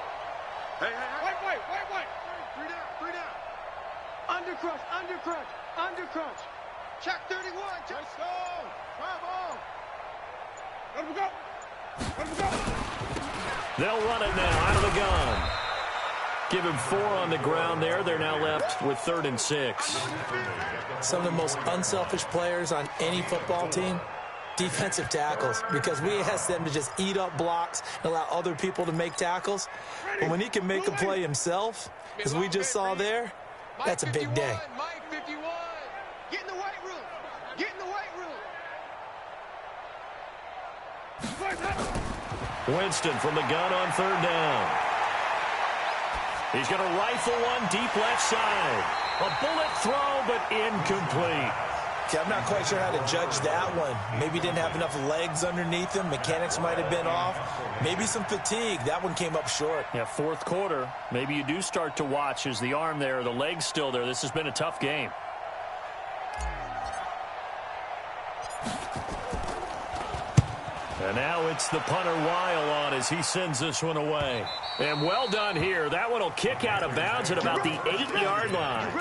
[SPEAKER 2] Hey, hey, hey. Wait. 3 down. Under crunch. Check 31. Check. Let's go. Come on. Let him go.
[SPEAKER 1] They'll run it now out of the gun. Give him 4 on the ground there. They're now left with 3rd and 6.
[SPEAKER 3] Some of the most unselfish players on any football team, defensive tackles, because we ask them to just eat up blocks and allow other people to make tackles. But when he can make a play himself, as we just saw there, that's a big day.
[SPEAKER 2] Mike 51. Get in the weight room.
[SPEAKER 1] Winston from the gun on 3rd down. He's going to rifle one deep left side. A bullet throw, but incomplete.
[SPEAKER 3] See, I'm not quite sure how to judge that one. Maybe he didn't have enough legs underneath him. Mechanics might have been off. Maybe some fatigue. That one came up short.
[SPEAKER 1] Yeah, 4th quarter. Maybe you do start to watch as the arm there, the leg's still there. This has been a tough game. And now it's the punter Weil on as he sends this one away. And well done here. That one will kick out of bounds at about the 8-yard line.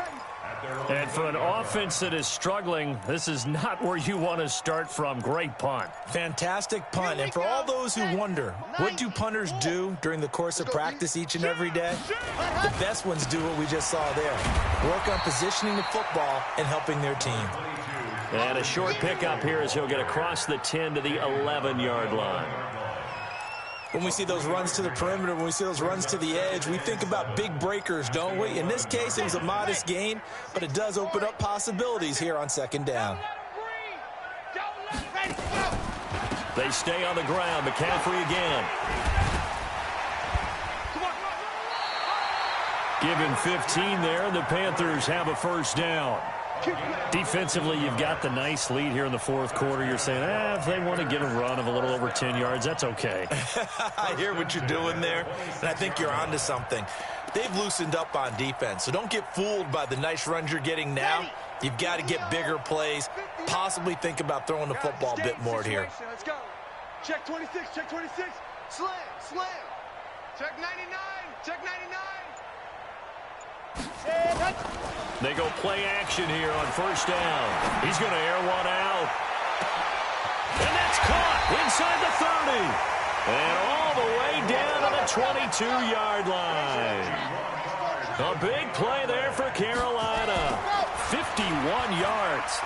[SPEAKER 1] And for an offense that is struggling, this is not where you want to start from. Great punt.
[SPEAKER 3] Fantastic punt. And for all those who wonder, what do punters do during the course of practice each and every day? The best ones do what we just saw there. Work on positioning the football and helping their team.
[SPEAKER 1] And a short pickup here as he'll get across the 10 to the 11-yard line.
[SPEAKER 3] When we see those runs to the perimeter, when we see those runs to the edge, we think about big breakers, don't we? In this case, it was a modest gain, but it does open up possibilities here on 2nd down.
[SPEAKER 1] They stay on the ground. McCaffrey again. Give him 15 there, and the Panthers have a first down. Defensively, you've got the nice lead here in the 4th quarter. You're saying, if they want to get a run of a little over 10 yards, that's okay.
[SPEAKER 3] I hear what you're doing there, and I think you're onto something. They've loosened up on defense, so don't get fooled by the nice runs you're getting now. You've got to get bigger plays, possibly think about throwing the football a bit more here.
[SPEAKER 2] Let's go. Check 26, check 26. Slam. Check 99, check 99.
[SPEAKER 1] They go play action here on first down. He's going to air one out. And that's caught inside the 30. And all the way down to the 22-yard line. A big play there for Carolina. 51 yards.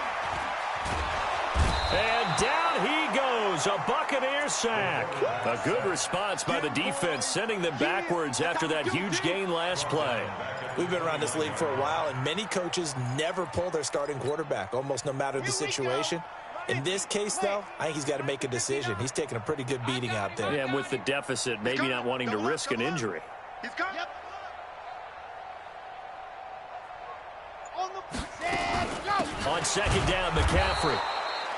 [SPEAKER 1] And down he goes, a Buccaneer sack. A good response by the defense, sending them backwards after that huge gain last play.
[SPEAKER 3] We've been around this league for a while, and many coaches never pull their starting quarterback, almost no matter the situation. In this case, though, I think he's got to make a decision. He's taking a pretty good beating out there.
[SPEAKER 1] Yeah, and with the deficit, maybe not wanting to risk an injury.
[SPEAKER 2] He's coming. Yep.
[SPEAKER 1] On 2nd down, McCaffrey.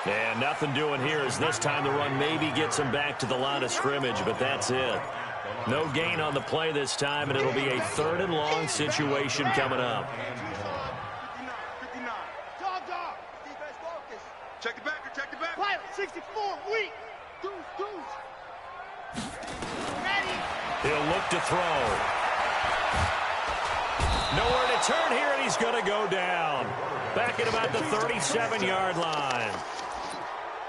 [SPEAKER 1] And nothing doing here as this time the run maybe gets him back to the line of scrimmage, but that's it. No gain on the play this time, and it'll be a 3rd and long situation coming up.
[SPEAKER 2] 59. Dog. Defense focus. Check the back.
[SPEAKER 5] Pilot 64, weak.
[SPEAKER 2] Deuce.
[SPEAKER 5] Ready.
[SPEAKER 1] He'll look to throw. Nowhere to turn here, and he's going to go down. Back at about the 37-yard line.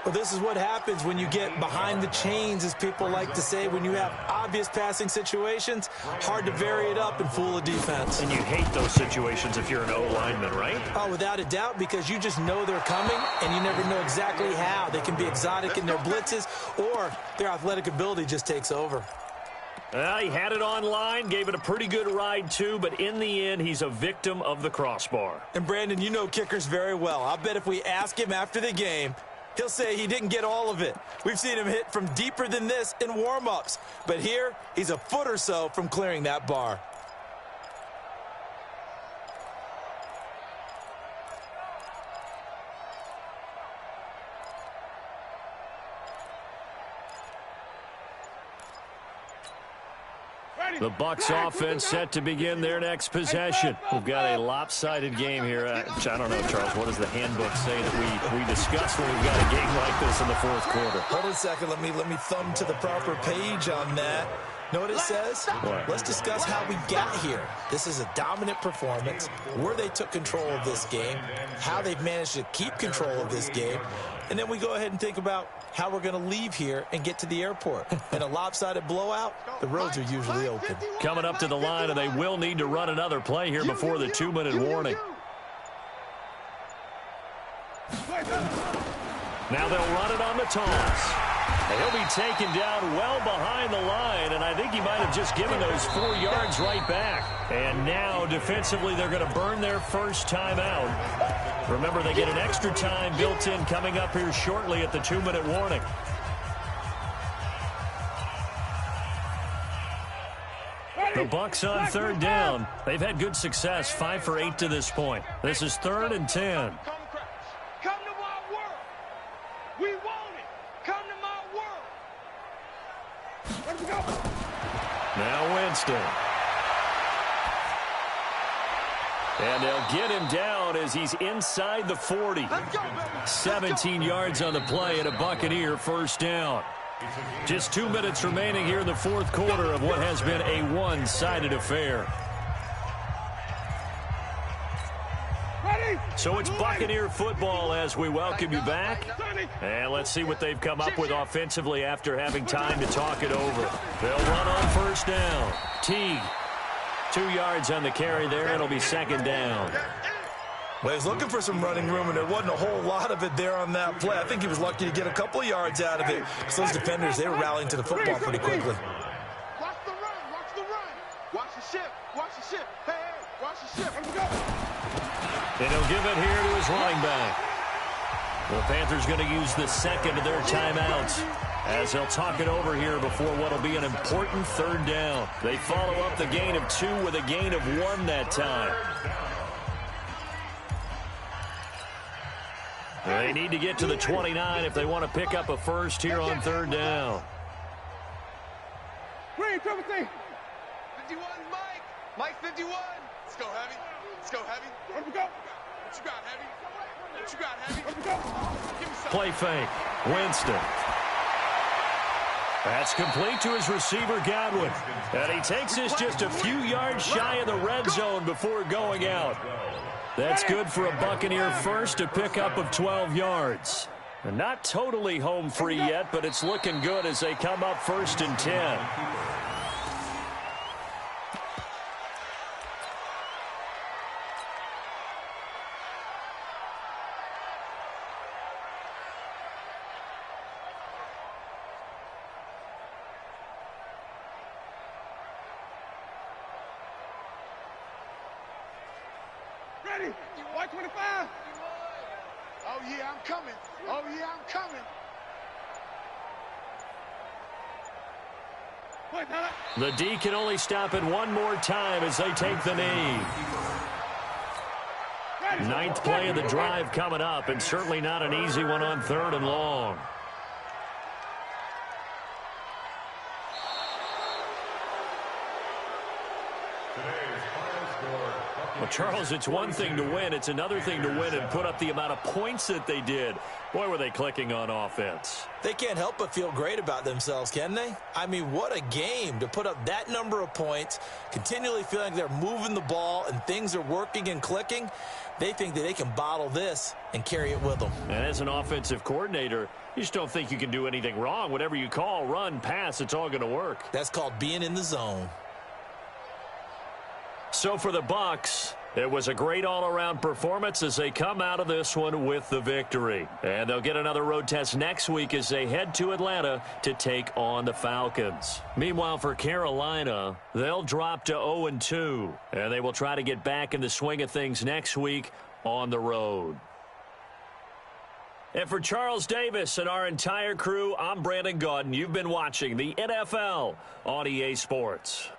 [SPEAKER 3] Well, this is what happens when you get behind the chains, as people like to say. When you have obvious passing situations, hard to vary it up and fool a defense.
[SPEAKER 1] And you hate those situations if you're an O-lineman, right?
[SPEAKER 3] Oh, without a doubt, because you just know they're coming, and you never know exactly how. They can be exotic in their blitzes, or their athletic ability just takes over.
[SPEAKER 1] He had it online, gave it a pretty good ride, too, but in the end, he's a victim of the crossbar.
[SPEAKER 3] And, Brandon, you know kickers very well. I'll bet if we ask him after the game, he'll say he didn't get all of it. We've seen him hit from deeper than this in warm-ups. But here, he's a foot or so from clearing that bar.
[SPEAKER 1] The Bucs offense set to begin their next possession. We've got a lopsided game here. I don't know, Charles, what does the handbook say that we discuss when we've got a game like this in the 4th quarter?
[SPEAKER 3] Hold on a second. Let me thumb to the proper page on that. Know what it says?
[SPEAKER 1] What?
[SPEAKER 3] Let's discuss how we got here. This is a dominant performance, where they took control of this game, how they've managed to keep control of this game, and then we go ahead and think about how we're going to leave here and get to the airport. In a lopsided blowout, the roads are usually open.
[SPEAKER 1] Coming up to the line, and they will need to run another play here before the 2-minute warning. Now they'll run it on the toss. And he'll be taken down well behind the line, and I think he might have just given those 4 yards right back. And now, defensively, they're going to burn their first time out. Remember, they get an extra time built in coming up here shortly at the 2-minute warning. The Bucs on 3rd down. They've had good success, 5 for 8 to this point. This is 3rd and 10.
[SPEAKER 5] Come to my world. We want it. Come to my world. Let's go.
[SPEAKER 1] Now Winston. And they'll get him down as he's inside the 40. 17 yards on the play and a Buccaneer first down. Just 2 minutes remaining here in the 4th quarter of what has been a one-sided affair. So it's Buccaneer football as we welcome you back. And let's see what they've come up with offensively after having time to talk it over. They'll run on first down. Teague. 2 yards on the carry there. It'll be 2nd down.
[SPEAKER 3] Well, he was looking for some running room, and there wasn't a whole lot of it there on that play. I think he was lucky to get a couple of yards out of it, because those defenders, they were rallying to the football pretty quickly.
[SPEAKER 2] Watch the run. Watch the ship. Hey, watch the ship. Let's go.
[SPEAKER 1] And he'll give it here to his running back. The Panthers going to use the 2nd of their timeouts as they'll talk it over here before what will be an important 3rd down. They follow up the gain of 2 with a gain of 1 that time. They need to get to the 29 if they want to pick up a first here on 3rd down.
[SPEAKER 5] Green, 51,
[SPEAKER 2] Mike. Mike 51. Let's go, Heavy.
[SPEAKER 5] let's go.
[SPEAKER 2] What you got, Heavy? Let's go. Give me some.
[SPEAKER 1] Play fake. Winston. That's complete to his receiver, Godwin. And he takes this just a few yards shy of the red zone before going out. That's good for a Buccaneer first, a pickup of 12 yards. And not totally home free yet, but it's looking good as they come up 1st and 10.
[SPEAKER 5] Ready. White 25.
[SPEAKER 2] Oh, yeah, I'm coming.
[SPEAKER 5] Wait, now.
[SPEAKER 1] The D can only stop it one more time as they take the knee. 9th play of the drive coming up, and certainly not an easy one on 3rd and long. Well, Charles, it's one thing to win. It's another thing to win and put up the amount of points that they did. Boy, were they clicking on offense.
[SPEAKER 3] They can't help but feel great about themselves, can they? I mean, what a game to put up that number of points, continually feeling like they're moving the ball and things are working and clicking. They think that they can bottle this and carry it with them.
[SPEAKER 1] And as an offensive coordinator, you just don't think you can do anything wrong. Whatever you call, run, pass, it's all going to work.
[SPEAKER 3] That's called being in the zone.
[SPEAKER 1] So for the Bucs, it was a great all-around performance as they come out of this one with the victory. And they'll get another road test next week as they head to Atlanta to take on the Falcons. Meanwhile, for Carolina, they'll drop to 0-2, and they will try to get back in the swing of things next week on the road. And for Charles Davis and our entire crew, I'm Brandon Gaudin. You've been watching the NFL on EA Sports.